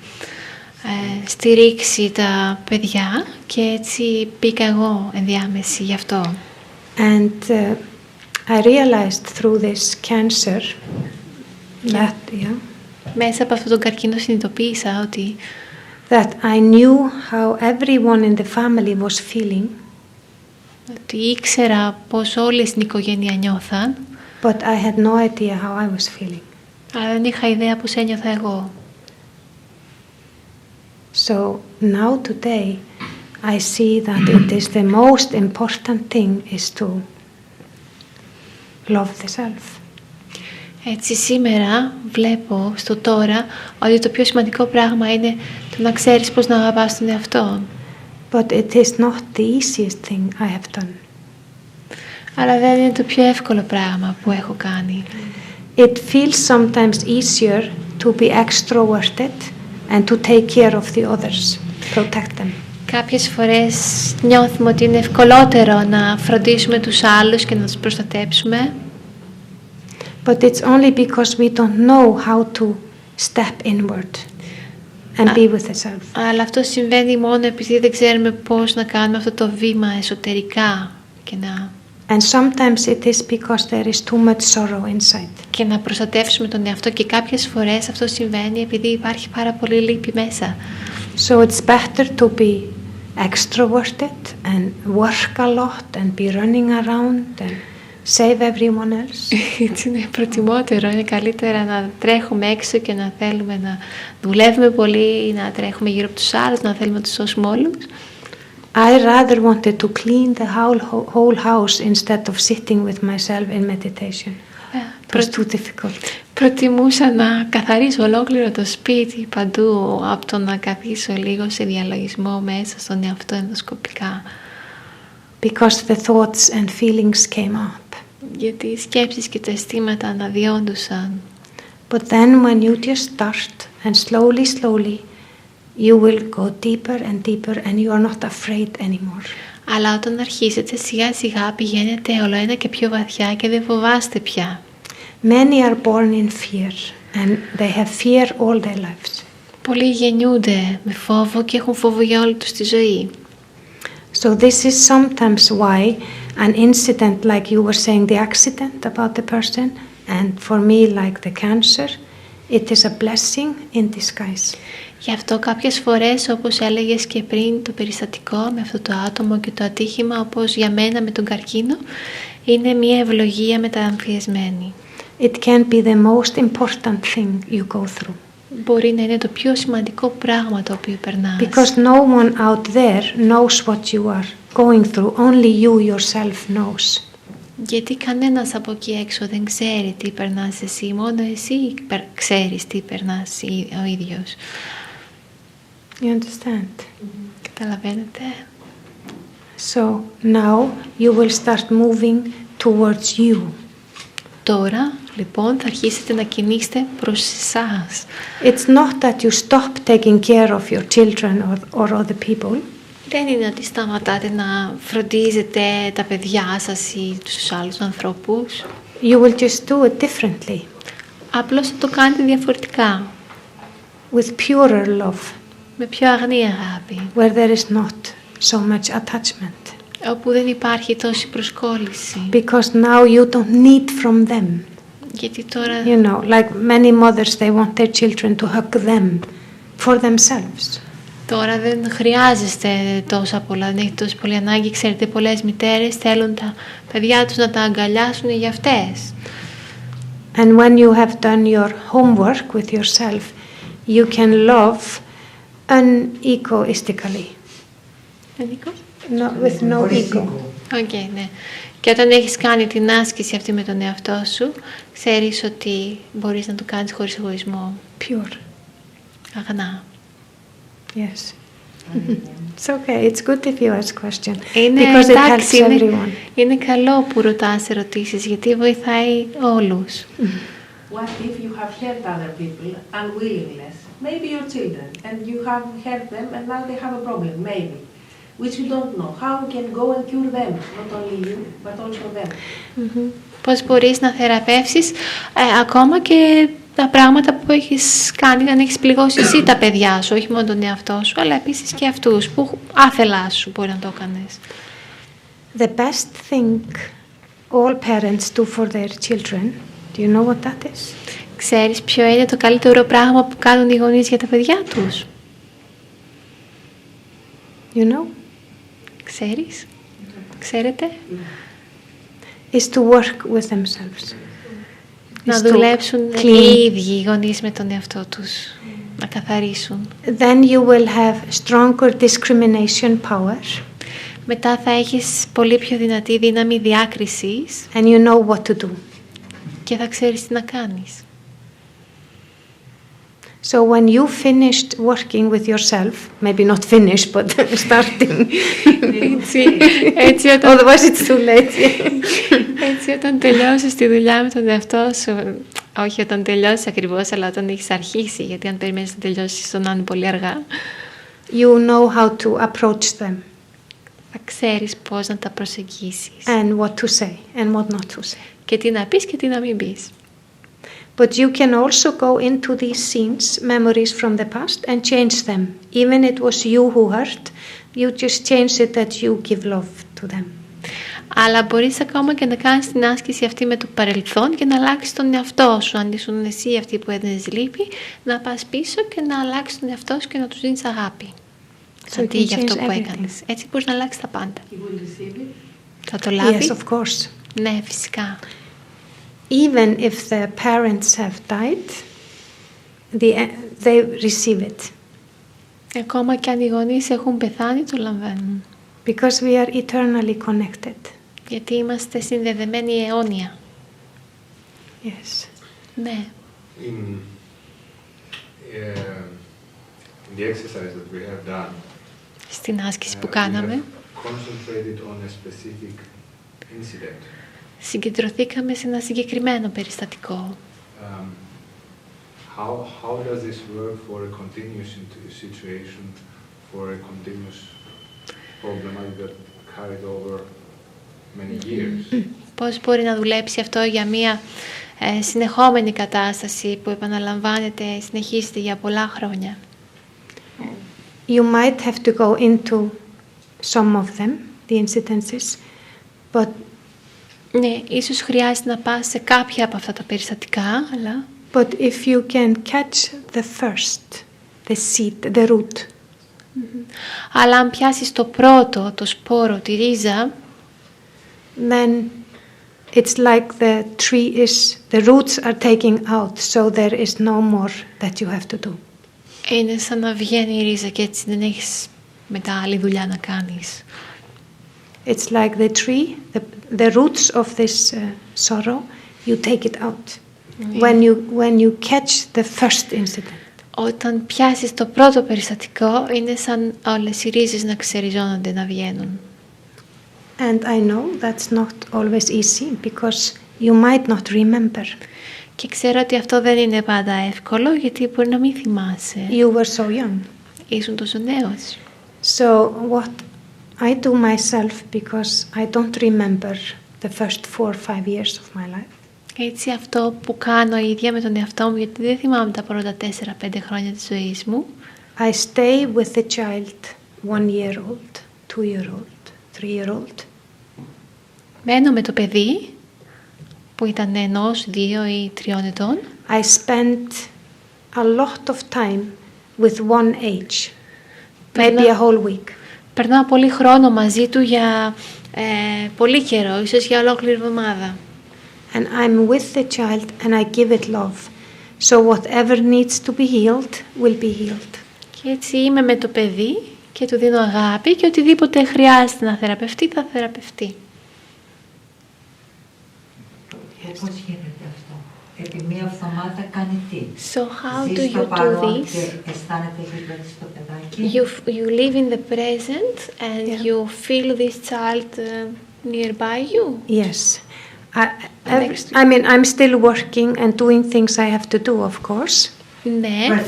στηρίξει τα παιδιά και έτσι μπήκα εγώ ενδιάμεση γι' αυτό. And I realized through this cancer that, Μέσα από αυτόν τον καρκίνο συνειδητοποίησα ότι that I knew how everyone in the family was feeling, ήξερα πως όλοι στην οικογένεια νιώθαν, but I had no idea how I was feeling. αλλά δεν είχα ιδέα πως ένιωθα εγώ. So now today I see that it is the most important thing is to love the self. Έτσι σήμερα βλέπω στο τώρα ότι το πιο σημαντικό πράγμα είναι το να ξέρεις πώς να αγαπάς τον εαυτό. But it is not the easiest thing I have done. Αλλά δεν είναι το πιο εύκολο πράγμα που έχω κάνει. It feels sometimes easier to be extroverted and to take care of the others, protect them. Κάποιες φορές νιώθουμε ότι είναι ευκολότερο να φροντίσουμε τους άλλους και να τους προστατέψουμε. But it's only because we don't know how to step inward and be with the self. Αλλά αυτό συμβαίνει μόνο επειδή δεν ξέρουμε πώς να κάνουμε αυτό το βήμα εσωτερικά και And sometimes it is because there is too much sorrow inside. Και να προστατεύσουμε τον εαυτό, και κάποιες φορές αυτό συμβαίνει επειδή υπάρχει πάρα πολύ λύπη μέσα. So it's better to be extroverted and work a lot and be running around and save everyone else. Έτσι είναι προτιμότερο, είναι καλύτερα να τρέχουμε έξω και να θέλουμε να δουλεύουμε πολύ, να τρέχουμε γύρω από τους άλλους, να θέλουμε να τους σώσουμε όλους. I rather wanted to clean the whole house instead of sitting with myself in meditation. It was too difficult. Προτιμούσα να καθαρίσω ολόκληρο το σπίτι παντού από το να καθίσω λίγο σε διαλογισμό μέσα στον εαυτό ενδοσκοπικά. Because the thoughts and feelings came up. Γιατί οι σκέψεις και τα αισθήματα αναδιόντουσαν. But then when you just start and slowly you will go deeper and deeper and you are not afraid anymore. Αλλά όταν αρχίσετε σιγά σιγά πηγαίνετε όλο ένα και πιο βαθιά και δεν φοβάστε πια. Many are born in fear and they have fear all their lives. Πολλοί γεννιούνται με φόβο και έχουν φόβο για όλη τους τη ζωή. So this is sometimes why an incident like you were saying, the accident about the person, and for me like the cancer, it is a blessing in disguise. Γι' αυτό κάποιες φορές, όπως έλεγες και πριν, το περιστατικό με αυτό το άτομο και το ατύχημα, όπως για μένα με τον καρκίνο, είναι μια ευλογία μεταμφιεσμένη. It can be the most important thing you go through. Μπορεί να είναι το πιο σημαντικό πράγμα το οποίο περνάς. Because no one out there knows what you are going through. Only you yourself knows. Γιατί κανένας από εκεί έξω δεν ξέρει τι περνάς εσύ. Μόνο εσύ ξέρεις τι περνάς ο ίδιος. You understand? Καταλαβαίνετε? So now you will start moving towards you. Τώρα, λοιπόν, θα αρχίσετε να κινείστε προς εσάς. It's not that you stop taking care of your children or other people. Δεν είναι ότι σταματάτε να φροντίζετε τα παιδιά σας ή τους άλλους ανθρώπους. You will just do it differently. Απλώς θα το κάνετε διαφορετικά. With purer love. Με πιο αγνή αγάπη. Where there is not so much attachment. Όπου δεν υπάρχει τόση προσκόλληση. Because now you don't need from them. Γιατί τώρα... You know, like many mothers, they want their children to hug them for themselves. Τώρα δεν χρειάζεστε τόσα πολλά, δεν έχετε τόσο πολύ ανάγκη. Ξέρετε, πολλές μητέρες θέλουν τα παιδιά τους να τα αγκαλιάσουν για αυτές. And when you have done your homework with yourself, you can love unegoistically. No, with no ego. Okay, ναι. Και όταν έχεις κάνει την άσκηση αυτή με τον εαυτό σου, ξέρεις ότι μπορείς να το κάνεις χωρίς εγωισμό. Pure. Αγνά. Yes. It's okay. It's good if you ask questions. Because it helps everyone. Είναι καλό που ρωτάς ερωτήσεις, γιατί βοηθάει όλους. What if you have helped other people unwillingness? Maybe your children, and you have helped them, and now they have a problem, maybe, which you don't know. How you can go and cure them, not only you, but also them. Πώς μπορείς να θεραπεύσεις ακόμα και τα πράγματα που έχεις κάνει, αν έχεις πληγώσει εσύ τα παιδιά σου, όχι μόνο τον εαυτό σου, αλλά επίσης και αυτούς που άθελά σου μπορεί να το κάνεις. The best thing all parents do for their children, do you know what that is? Ξέρεις ποιο είναι το καλύτερο πράγμα που κάνουν οι γονείς για τα παιδιά τους? You know? Ξέρεις? Ξέρετε? Is to work with themselves. Να δουλέψουν οι ίδιοι οι γονείς με τον εαυτό τους. Να καθαρίσουν. Then you will have stronger discrimination power. Μετά θα έχεις πολύ πιο δυνατή δύναμη διάκρισης. And you know what to do. Και θα ξέρεις τι να κάνεις. So when you finished working with yourself, maybe not finished, but starting. Otherwise it's too late. Έτσι όταν τελειώσεις τη δουλειά με τον εαυτό σου, όχι όταν τελειώσεις ακριβώς, αλλά όταν έχεις αρχίσει, γιατί αν περιμένεις να τελειώσεις το να είναι πολύ αργά. You know how to approach them. Θα ξέρεις πώς να τα προσεγγίσεις. And what to say and what not to say. Και τι να πεις και τι να μην πεις. But you can also go into these scenes, memories from the past, and change them. Even it was you who hurt, you just change it that you give love to them. Αλλά μπορείς ακόμα και να κάνεις την άσκηση αυτή με το παρελθόν και να αλλάξεις τον εαυτό σου. Αν ήσουν εσύ αυτή που έδινες λύπη, να πας πίσω και να αλλάξεις τον εαυτό σου και να τους δίνεις αγάπη. Αντί για αυτό που έκανες. Έτσι μπορείς να αλλάξεις τα πάντα. Θα το λάβει? Yes, of course. Ναι, φυσικά. Even if the parents have died, they receive it. Ακόμα και αν οι γονείς έχουν πεθάνει, το λαμβάνουν. Because we are eternally connected. Γιατί είμαστε συνδεδεμένοι αιώνια. Yes. Ναι. In the exercise that we have done, στην άσκηση που κάναμε, concentrated on a specific incident. Συγκεντρωθήκαμε σε ένα συγκεκριμένο περιστατικό. How does this work for a continuous situation, for a continuous problem that carried over many years? Πώς μπορεί να δουλέψει αυτό για μια συνεχόμενη κατάσταση που επαναλαμβάνεται, συνεχίζεται για πολλά χρόνια? You might have to go into some of them, the incidences, but ναι, ίσως χρειάζεται να πας σε κάποια από αυτά τα περιστατικά, αλλά but if you can catch the first, the seed, the root. Αλλά αν πιάσεις το πρώτο, το σπόρο, τη ρίζα, then it's like the tree is, the roots are taking out, so there is no more that you have to do. Είναι σαν να βγαίνει η ρίζα και έτσι δεν έχεις μετά άλλη δουλειά να κάνεις. It's like the tree, the roots of this sorrow, you take it out when you catch the first incident. Όταν πιάσεις το πρώτο περιστατικό, είναι σαν όλες οι ρίζες να ξεριζώνονται, να βγαίνουν. And I know that's not always easy because you might not remember. Και ξέρω ότι αυτό δεν είναι πάντα εύκολο, γιατί μπορεί να μην θυμάσαι. You were so young. Ήσουν τόσο νέος. So what I do myself, because I don't remember the first 4 or 5 years of my life. Έτσι αυτό που κάνω η ίδια με τον εαυτό μου, γιατί δεν θυμάμαι τα πρώτα 4-5 χρόνια της ζωής μου. I stay with the child 1 year old, 2 year old, 3 year old. Μένω με το παιδί που ήταν 1, 2 ή 3 ετών. I spent a lot of time with one age, maybe a whole week. Περνάω πολύ χρόνο μαζί του για πολύ καιρό, ίσως για ολόκληρη εβδομάδα. And I'm with the child and I give it love. So whatever needs to be healed will be healed. Και έτσι είμαι με το παιδί και του δίνω αγάπη και οτιδήποτε χρειάζεται να θεραπευτεί, θα θεραπευτεί. Πώς γίνεται αυτό? Επί μία εβδομάδα κάνει τι? So how do Ζεις you στο παρόν do this? και αισθάνεται δηλαδή στο παιδάκι? You live in the present and you feel this child nearby you? Yes. I mean, I'm still working and doing things I have to do, of course. Ναι,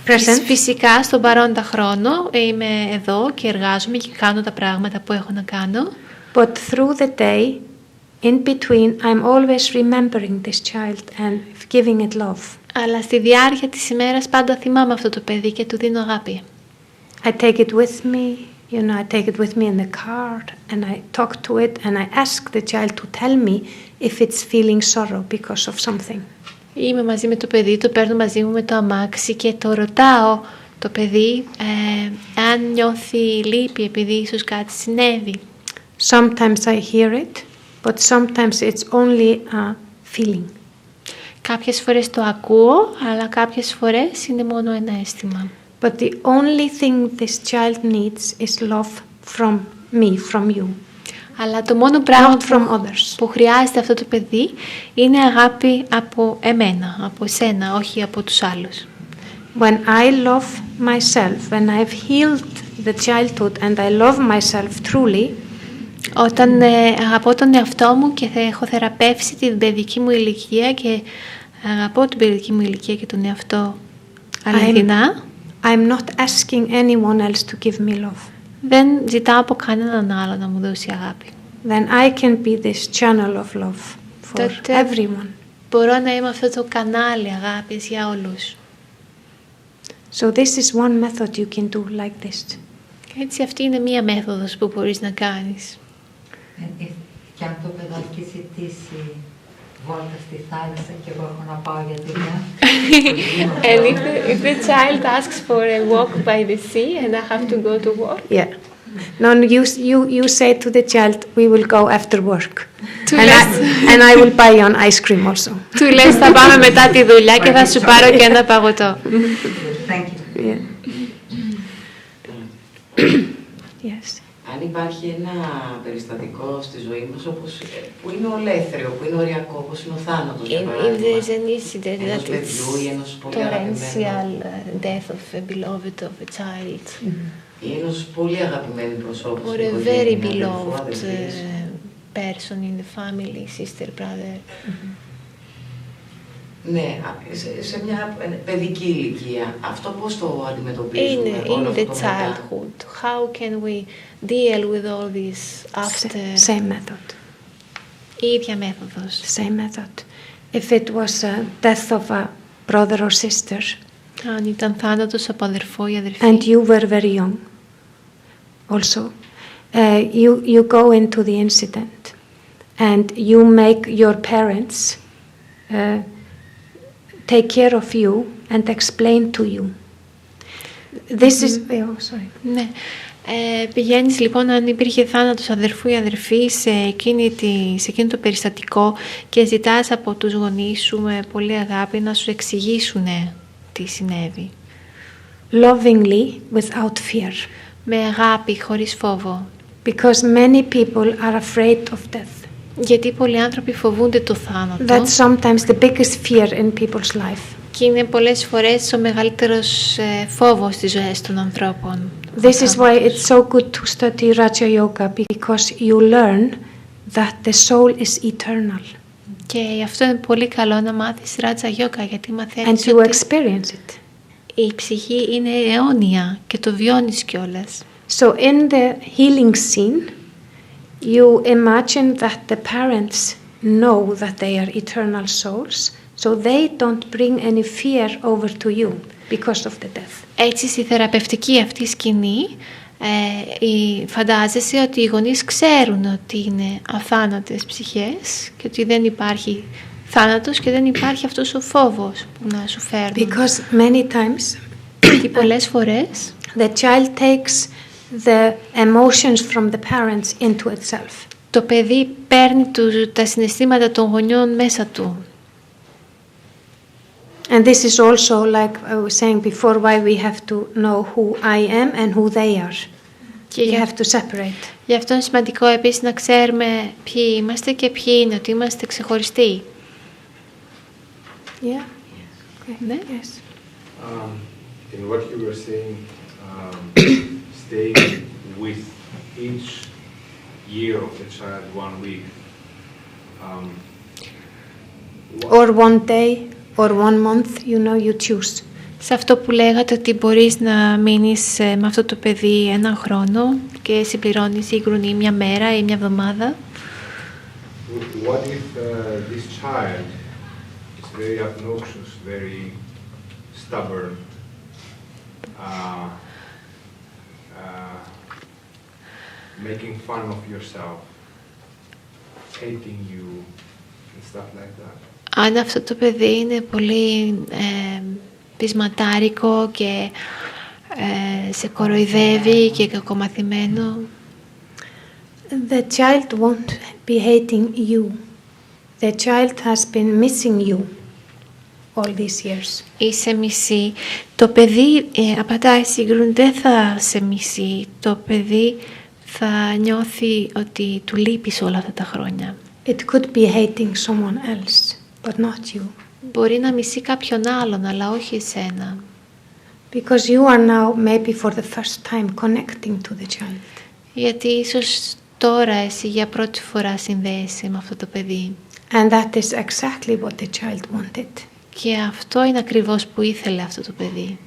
Present. φυσικά στον παρόντα χρόνο είμαι εδώ και εργάζομαι και κάνω τα πράγματα που έχω να κάνω. But through the day, in between, I'm always remembering this child and giving it love. Αλλά στη διάρκεια της ημέρας πάντα θυμάμαι αυτό το παιδί και του δίνω αγάπη. I take it with me, you know, I take it with me in the car and I talk to it and I ask the child to tell me if it's feeling sorrow because of something. Είμαι μαζί με το παιδί, το παίρνω μαζί μου με το αμάξι και το ρωτάω το παιδί αν νιώθει λύπη επειδή ίσως κάτι συνέβη. Sometimes I hear it, but sometimes it's only a feeling. Κάποιες φορές το ακούω, αλλά κάποιες φορές είναι μόνο ένα αίσθημα. But the only thing this child needs is love from me, from you. Αλλά το μόνο πράγμα from που χρειάζεται αυτό το παιδί είναι αγάπη από εμένα, από εσένα, όχι από τους άλλους. When I love myself, when I've healed the childhood and I love myself truly, όταν αγαπώ τον εαυτό μου και έχω θεραπεύσει την παιδική μου ηλικία και αγαπώ την παιδική μου ηλικία και τον εαυτό αληθινά, I'm not asking anyone else to give me love. Δεν ζητάω από κανέναν άλλο να μου δώσει αγάπη. Then I can be this channel of love for everyone. Μπορώ να είμαι αυτό το κανάλι αγάπης για όλους. So this is one method you can do like this. Έτσι αυτή είναι μία μέθοδος που μπορείς να κάνεις. Και αν το παιδάκι ζητήσει βόλτα στη θάλασσα και εγώ έχω να πάω για δουλειά. And if the child asks for a walk by the sea and I have to go to work. Yeah. No, you say to the child, we will go after work. And I will buy you an ice cream also. Του λες θα πάμε μετά τη δουλειά και θα σου πάρω και ένα παγωτό. Thank you. Yeah. Yes. Αν υπάρχει ένα περιστατικό στη ζωή μας που είναι ολέθριο, που είναι οριακό, όπως είναι ο θάνατος, για παράδειγμα, ενός παιδιού ή ενός πολύ αγαπημένου, death of a beloved of a child, ή ενός πολύ αγαπημένου προσώπου or στην a very οικογένεια, beloved person in the family, sister, brother. Ναι, σε μια παιδική ηλικία, αυτό πώς το αντιμετωπίζουμε όλο αυτό in the το childhood, how can we deal with all this after? Same method. Η ίδια μέθοδος. Same method. If it was a death of a brother or sister, αν ήταν θάνατος από αδερφό ή αδερφή, and you were very young, also, you go into the incident, and you make your parents take care of you and explain to you. This is... Oh, sorry. Ναι. Πηγαίνεις λοιπόν, αν υπήρχε θάνατος αδερφού ή αδερφή σε εκείνο το περιστατικό και ζητάς από τους γονείς σου με πολύ αγάπη να σου εξηγήσουν τι συνέβη. Lovingly, without fear. Με αγάπη, χωρίς φόβο. Because many people are afraid of death. Γιατί πολλοί άνθρωποι φοβούνται το θάνατο. That's sometimes the biggest fear in people's life. Και είναι πολλές φορές ο μεγαλύτερος φόβος στις ζωές των ανθρώπων. This is why it's so good to study Raja Yoga, because you learn that the soul is eternal. Και γι' αυτό είναι πολύ καλό να μάθεις Raja Yoga, γιατί μαθαίνεις and you ότι experience it. Η ψυχή είναι αιώνια και το βιώνεις κιόλας. So in the healing scene, you imagine that the parents know that they are eternal souls, so they don't bring any fear over to you because of the death. Έτσι, στη θεραπευτική αυτή σκηνή, φαντάζεσαι ότι οι γονείς ξέρουν ότι είναι αθάνατες ψυχές και ότι δεν υπάρχει θάνατος και δεν υπάρχει αυτός ο φόβος που να σου φέρνουν. Because many times, γιατί πολλές φορές, the child takes the emotions from the parents into itself. Το παιδί παίρνει τα συναισθήματα των γονιών μέσα του. And this is also, like I was saying before, why we have to know who I am and who they are. You have to separate. Γι' αυτό είναι σημαντικό επίσης να ξέρουμε ποιοι είμαστε και ποιοι είναι, ότι είμαστε ξεχωριστοί. Yeah. Okay. Yes. In what you were saying, staying with each year of the child 1 week. Or 1 day, or 1 month, you choose. Σε αυτό που λέγατε ότι μπορείς να μείνεις με αυτό το παιδί 1 χρόνο και συμπληρώνεις Sigrun ή 1 μέρα ή 1 εβδομάδα. What if this child is very obnoxious, very stubborn, making fun of yourself, hating you and stuff like that? Αν αυτό το παιδί είναι πολύ πεισματάρικο και σε κοροϊδεύει και κακομαθημένο, the child won't be hating you. The child has been missing you all these years. Είσαι μισή. Το παιδί, απαντάει Sigrun, δεν θα σε μισεί. Το παιδί θα νιώθει ότι του λείπεις όλα αυτά τα χρόνια. It could be hating someone else, but not you. Μπορεί να μισεί κάποιον άλλον, αλλά όχι εσένα. Because you are now maybe for the first time connecting to the child. Γιατί ίσως τώρα εσύ για πρώτη φορά συνδέεσαι με αυτό το παιδί. And that is exactly what the child wanted. Και αυτό είναι ακριβώς που ήθελε αυτό το παιδί.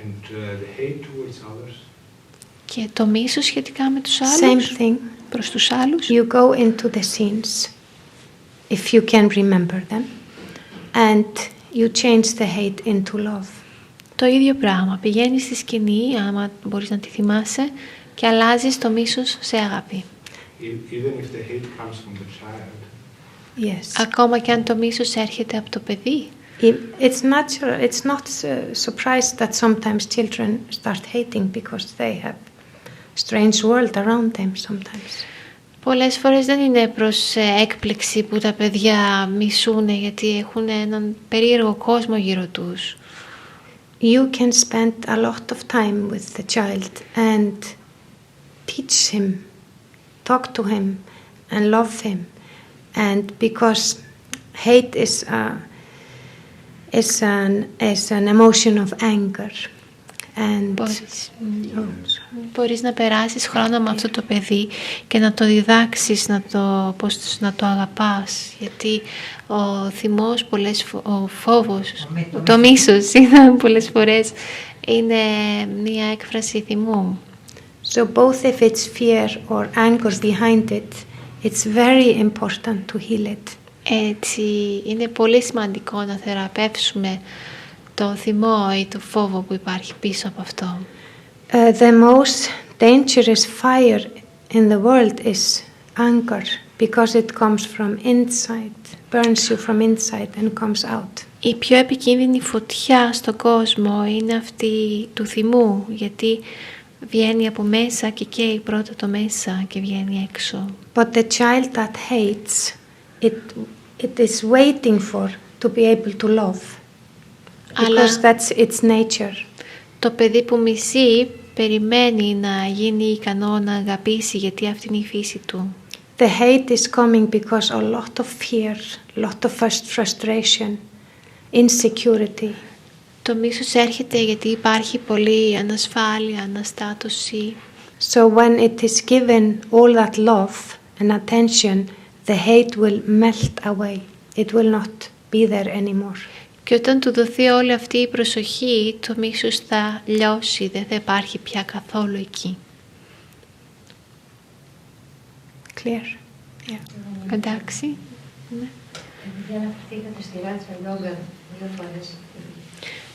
And the hate towards others? Και το μίσος σχετικά με τους άλλους. Same thing. Προς τους άλλους. You go into the scenes, if you can remember them, and you change the hate into love. Το ίδιο πράγμα. Πηγαίνεις στη σκηνή, άμα μπορείς να τη θυμάσαι, και αλλάζεις το μίσος σε αγάπη. Even if the hate comes from the child. Yes. Ακόμα και αν το μίσος έρχεται από το παιδί. It's natural. It's not surprised that sometimes children start hating because they have strange world around them sometimes. Πολλές φορές δεν είναι προς έκπληξη που τα παιδιά μισούνε, γιατί έχουν έναν περίεργο κόσμο γύρω τους. You can spend a lot of time with the child and teach him, talk to him and love him. And because hate is an emotion of anger. And μπορείς να περάσεις χρόνο με αυτό το παιδί και να το διδάξεις να το αγαπάς, γιατί ο θυμός, ο φόβος, το μίσος πολλές φορές είναι μια έκφραση θυμού. So both if it's fear or anger behind it, it's very important to heal it. Έτσι, είναι πολύ σημαντικό να θεραπεύσουμε το θυμό ή το φόβο που υπάρχει πίσω από αυτό. The most dangerous fire in the world is anger, because it comes from inside, burns you from inside and comes out. Η πιο επικίνδυνη φωτιά στον κόσμο είναι αυτή του θυμού, γιατί βγαίνει από μέσα και καίει πρώτα το μέσα και βγαίνει έξω. But the child that hates, it is waiting for to be able to love. Because that's its nature. Το παιδί που μισεί περιμένει να γίνει ικανό να αγαπήσει, γιατί αυτή είναι η φύση του. the hate is coming because a lot of fear, a lot of frustration, insecurity. Το μίσος έρχεται γιατί υπάρχει πολλή ανασφάλεια, αναστάτωση. So when it is given all that love and attention, the hate will melt away. It will not be there anymore. Και όταν του δοθεί όλη αυτή η προσοχή, το μίσος θα λιώσει, δεν θα υπάρχει πια καθόλου εκεί. Clear? Yeah. Εντάξει. Ναι. Επειδή αναφερθήκατε στη ράτσα γιόγκα 2 φορές.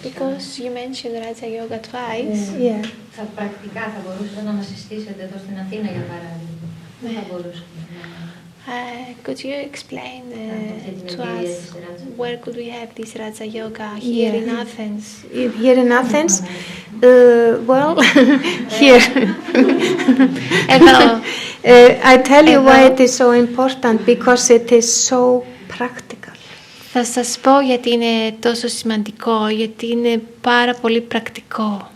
Because you mentioned Raja Yoga twice. Yeah. Θα πρακτικά θα μπορούσατε να μας συστήσετε εδώ στην Αθήνα για παράδειγμα. Δεν θα μπορούσατε να... Could you explain to us where could we have this Raja Yoga here in Athens? Here in Athens? Well, here. I tell you why it is so important, because it is so practical. Θα σας πω γιατί είναι τόσο σημαντικό, γιατί είναι πάρα πολύ πρακτικό.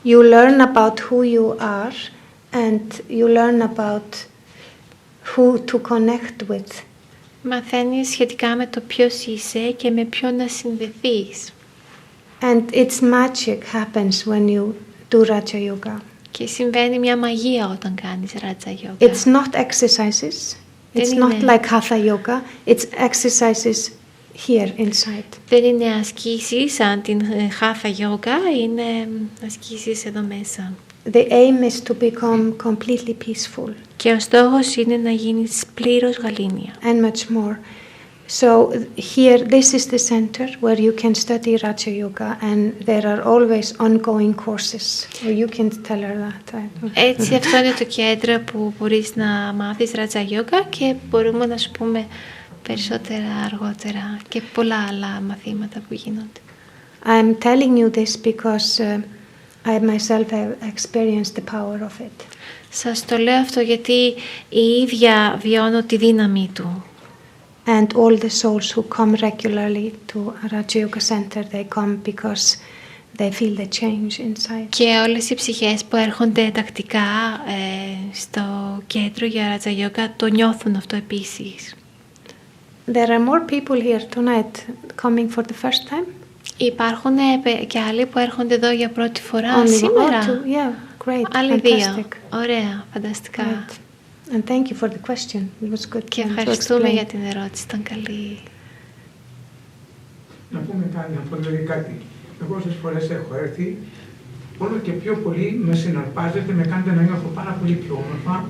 You learn about who you are and you learn about who to connect with. Μαθαίνεις σχετικά με το ποιος είσαι και με ποιον να συνδεθείς. And its magic happens when you do Raja Yoga. Και συμβαίνει μια μαγεία όταν κάνεις Raja Yoga. It's not exercises. It's not like Hatha Yoga. It's exercises here inside. Δεν είναι ασκήσεις σαν την Hatha Yoga, είναι ασκήσεις εδώ μέσα. The aim is to become completely peaceful. Και ο στόχος είναι να γίνεις πλήρως γαλήνια. And much more. So here, this is the center where you can study Raja Yoga, and there are always ongoing courses. Or you can tell her that. Έτσι, αυτό είναι το κέντρο που μπορείς να μάθεις Raja Yoga και μπορούμε να σου πούμε περισσότερα αργότερα και πολλά άλλα μαθήματα που γίνονται. I'm telling you this because I myself have experienced the power of it. Σας το λέω αυτό γιατί η ίδια βιώνω τη δύναμη του. And all the souls who come regularly to Raja Yoga Center, they come because they feel the change inside. Και όλες οι ψυχές που έρχονται τακτικά στο κέντρο για Raja Yoga το νιώθουν αυτό επίσης. There are more people here tonight coming for the first time. Υπάρχουν και άλλοι που έρχονται εδώ για πρώτη φορά σήμερα. Yeah, great, άλλοι fantastic. 2. Ωραία, φανταστικά. Great. And thank you for the question. It was good. Και ευχαριστούμε για την ερώτηση, ήταν καλή. Να πούμε κάτι, να πω δηλαδή κάτι. Εγώ όσες φορές έχω έρθει, όλο και πιο πολύ με συναρπάζετε, με κάνετε να νιώθω πάρα πολύ πιο όμορφα,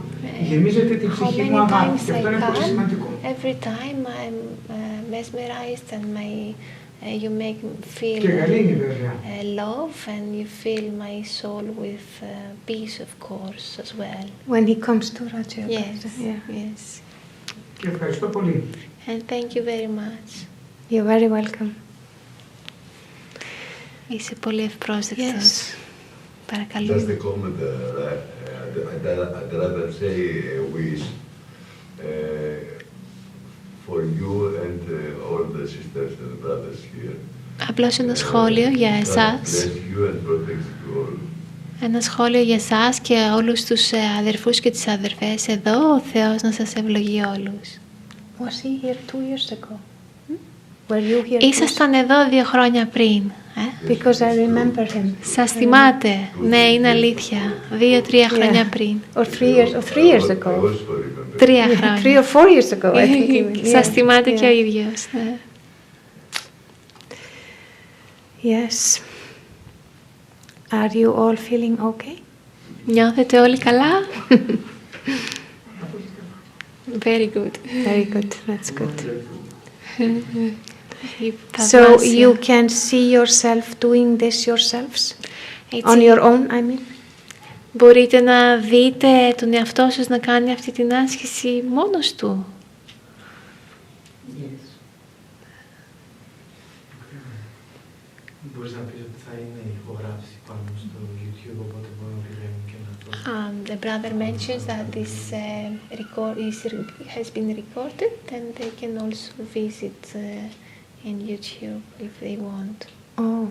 γεμίζετε την ψυχή μου αγάπη και αυτό είναι πολύ σημαντικό. Every time I'm mesmerized and you make me feel love and you fill my soul with peace, of course, as well. When he comes to Raja Yoga. Yes, yes. Και ευχαριστώ πολύ. And thank you very much. You're very welcome. Είσαι πολύ ευπρόσδεκτος. Yes. Παρακαλώ. Just a comment. I'd rather say a wish for you and all the sisters and brothers here. Απλώς ένα σχόλιο για εσάς. Ένα σχόλιο για εσάς και όλους τους αδερφούς και τις αδερφές εδώ. Ο Θεός να σας ευλογεί όλους. Was he here 2 years ago? Were you here? Ήσασταν εδώ 2 χρόνια πριν. Because I remember him. Σας θυμάται? Ναι, είναι αλήθεια. 2-3 χρόνια πριν. Or 3 years ago. 3 χρόνια. 3 or 4 years ago, I think. Σας θυμάται και ο ίδιος. Yes. Are you all feeling okay? Νιώθετε όλοι καλά? Very good. Very good. That's good. So you can see yourself doing this yourselves? On your own, I mean? Μπορείτε να δείτε τον εαυτό σας να κάνει αυτή την άσκηση μόνος του. Yes. Μπορείς να πεις ότι θα είναι ηχογράφηση πάνω στο YouTube, οπότε μπορούμε να πηγαίνουμε και να το... The brother mentions that this has been recorded and they can also visit in YouTube if they want. Oh.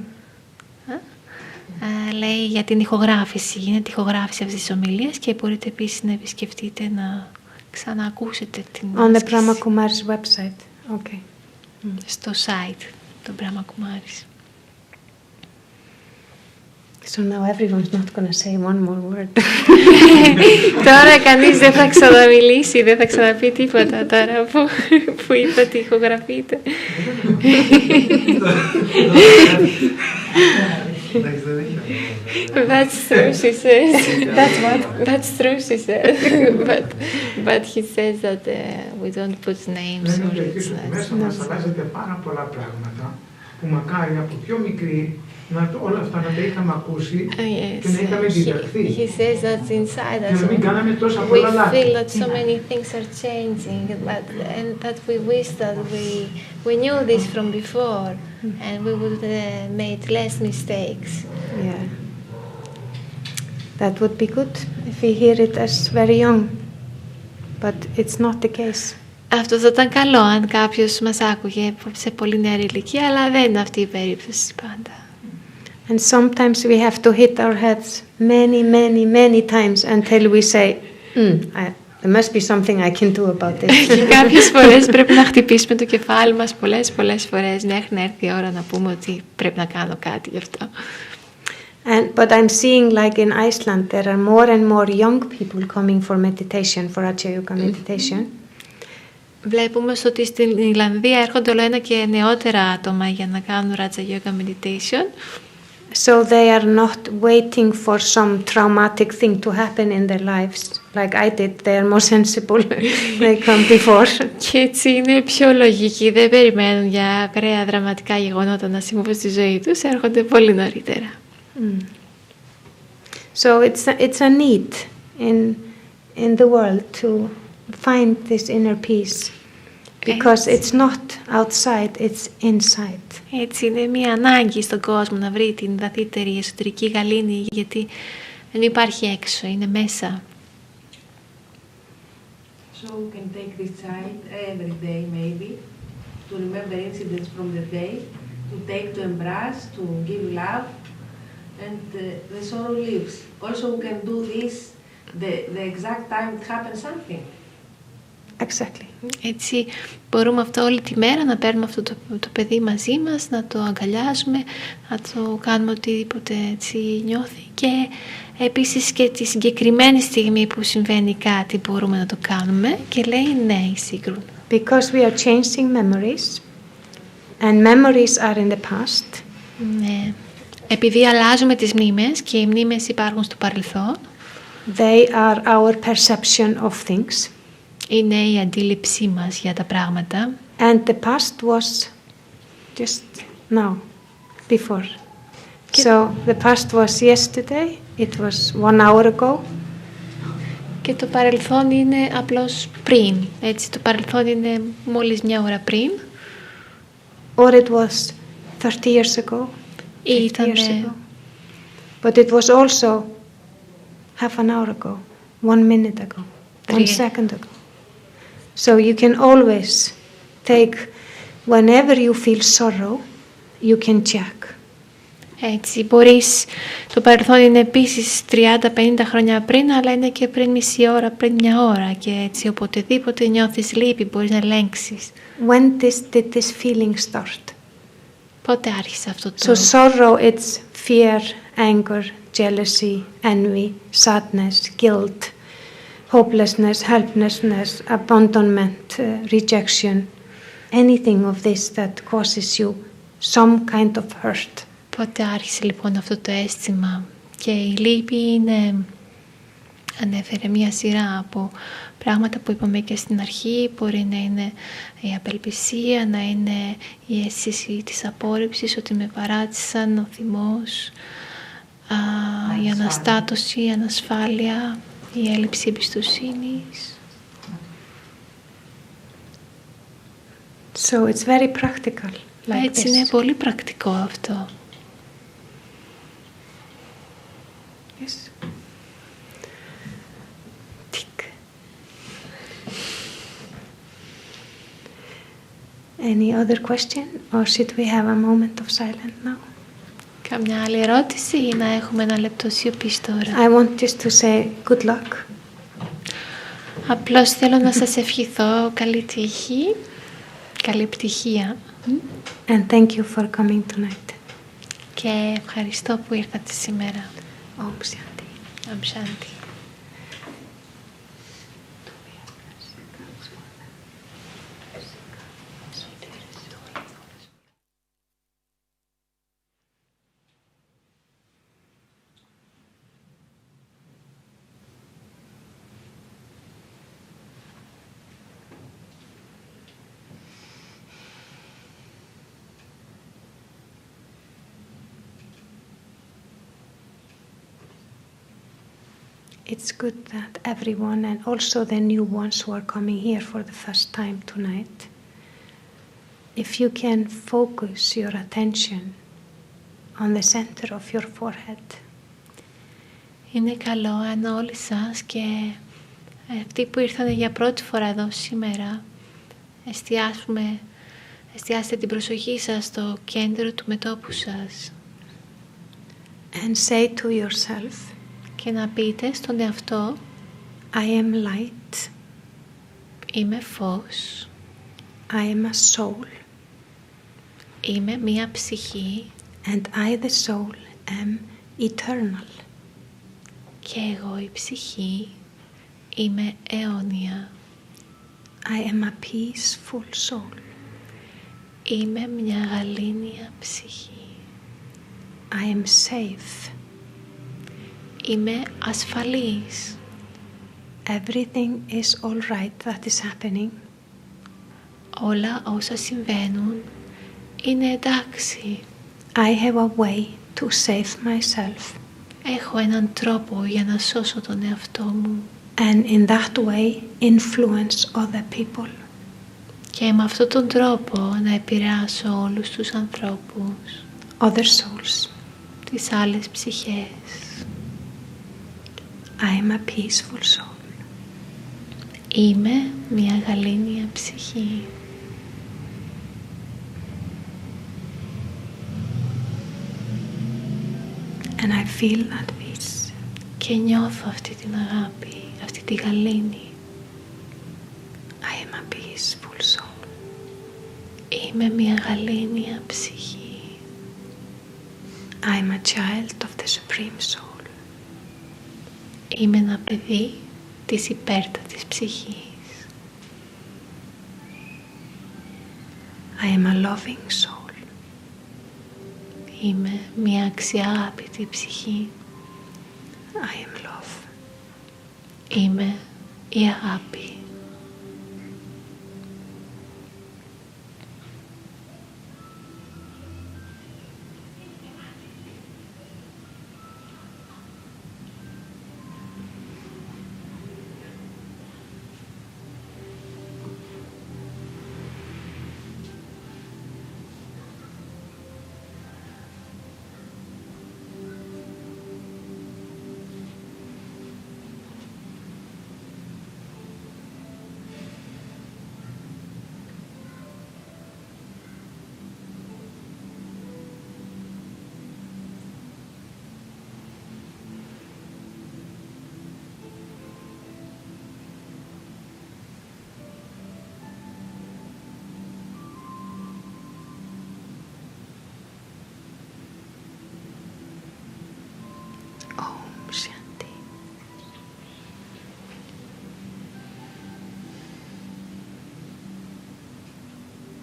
Λέει για την ηχογράφηση. Γίνεται ηχογράφηση αυτής της ομιλίας και μπορείτε επίσης να επισκεφτείτε να ξαναακούσετε την on the Brahma Kumaris website. Okay. Στο site του Brahma Kumaris. So now everyone's not going to say one more word. Τώρα κανείς δεν θα ξαναμιλήσει, δεν θα ξαναπεί τίποτα τώρα που είπε ότι ηχογραφείτε. That's true, she says. That's what? That's true, she says. But he says that we don't put names or it's nice. Μέσα μας αλλάζετε πάρα πολλά πράγματα που μακάρι από πιο μικρή όλα αυτά να τα είχαμε ακούσει και να είχαμε διδαχθεί. He says that inside us Και να μην κάναμε τόσα we πολλά λάθη. feel that so many things are changing, and that we wish that we knew this from before, and we would made less mistakes. Yeah. That would be good if we hear it as very young, but it's not the case. Αυτό θα ήταν καλό αν κάποιος μας άκουγε σε πολύ νεαρή ηλικία, αλλά δεν είναι αυτή η περίπτωση πάντα. And sometimes we have to hit our heads many times until we say, there must be something I can do about this. Και κάποιες φορές πρέπει να χτυπήσουμε το κεφάλι μας πολλές φορές μέχρι να έρθει η ώρα να πούμε ότι πρέπει να κάνω κάτι γι' αυτό. But I'm seeing like in Iceland there are more and more young people coming for meditation, for Raja Yoga meditation. Βλέπουμε ότι στην Ισλανδία έρχονται όλο ένα και νεότερα άτομα για να κάνουν Raja Yoga meditation. So they are not waiting for some traumatic thing to happen in their lives, like I did. They are more sensible. They come before. Και έτσι είναι πιο λογικοί. Δεν περιμένουν για ακραία δραματικά γεγονότα να συμβούν στη ζωή τους. Έρχονται πολύ νωρίτερα. So it's a need in the world to find this inner peace. Because it's not outside, it's inside. Έτσι είναι μια ανάγκη στον κόσμο να βρει την βαθύτερη εσωτερική γαλήνη, γιατί δεν υπάρχει έξω, είναι μέσα. So we can take this child every day maybe to remember incidents from the day, to take, to embrace, to give love, and the sorrow leaves. Also we can do this the exact time it happens something. Exactly. Έτσι μπορούμε αυτό όλη τη μέρα να παίρνουμε αυτό το παιδί μαζί μας, να το αγκαλιάζουμε, να το κάνουμε οτιδήποτε έτσι νιώθει, και επίσης και τη συγκεκριμένη στιγμή που συμβαίνει κάτι μπορούμε να το κάνουμε, και λέει ναι η Sigrun. Because we are changing memories and memories are in the past. Ναι. Επειδή αλλάζουμε τις μνήμες και οι μνήμες υπάρχουν στο παρελθόν. They are our perception of things. Είναι η αντίληψή μας για τα πράγματα. And the past was just now, before. So the past was yesterday, it was 1 hour ago. Και το παρελθόν είναι απλώς πριν. Έτσι, το παρελθόν είναι μόλις μια ώρα πριν. Or it was 30 years ago, 50 years ago. But it was also half an hour ago, 1 minute ago, 1 second ago. So you can always take, whenever you feel sorrow, you can check. Έτσι, μπορείς, το παρελθόν είναι επίσης 30-50 χρόνια πριν, αλλά είναι και πριν μισή ώρα, πριν μια ώρα, και έτσι οποτεδήποτε νιώθεις λύπη μπορείς να ελέγξεις. When did this feeling start? Πότε άρχισε αυτό το... So sorrow, it's fear, anger, jealousy, envy, sadness, guilt, hopelessness, helplessness, abandonment, rejection, anything of this that causes you some kind of hurt. Πότε άρχισε λοιπόν αυτό το αίσθημα? Και η λύπη είναι, ανέφερε μια σειρά από πράγματα που είπαμε και στην αρχή. Μπορεί να είναι η απελπισία, να είναι η αίσθηση της απόρριψης, ότι με παράτησαν, ο θυμός, η αναστάτωση, η ανασφάλεια, η έλλειψη εμπιστοσύνης. So it's very practical. Like Έτσι this. είναι πολύ πρακτικό αυτό. Yes. Tick. Any other question, or should we have a moment of silence now? Καμιά άλλη ερώτηση ή να έχουμε ένα λεπτό σιωπής τώρα? I want just to say good luck. Απλώς θέλω να σας ευχηθώ καλή τύχη, καλή επιτυχία. And thank you for coming tonight. Και ευχαριστώ που ήρθατε σήμερα. Om Shanti. Om Shanti. It's good that everyone, and also the new ones who are coming here for the first time tonight, if you can focus your attention on the center of your forehead. Είναι καλό αν όλοι σας και αυτοί που ήρθαν για πρώτη φορά εδώ σήμερα εστιάστε την προσοχή σας στο κέντρο του μετώπου σας. And say to yourself, και να πείτε στον εαυτό, I am light. Είμαι φως. I am a soul. Είμαι μία ψυχή. And I, the soul, am eternal. Και εγώ η ψυχή είμαι αιώνια. I am a peaceful soul. Είμαι μια γαλήνια ψυχή. I am safe. Είμαι ασφαλής. Everything is all right that is happening. Όλα όσα συμβαίνουν είναι εντάξει. I have a way to save myself. Έχω έναν τρόπο για να σώσω τον εαυτό μου. And in that way influence other people. Και με αυτόν τον τρόπο να επηρεάσω όλους τους ανθρώπους. Other souls. Τις άλλες ψυχές. I am a peaceful soul. Είμαι μια γαλήνια ψυχή. And I feel that peace. Και νιώθω αυτή την αγάπη, αυτή τη γαλήνη. I am a peaceful soul. Είμαι μια γαλήνια ψυχή. I am a child of the Supreme Soul. Είμαι ένα παιδί της υπέρτατης ψυχής. I am a loving soul. Είμαι μια αξιάγαπητη ψυχή. I am love. Είμαι η αγάπη.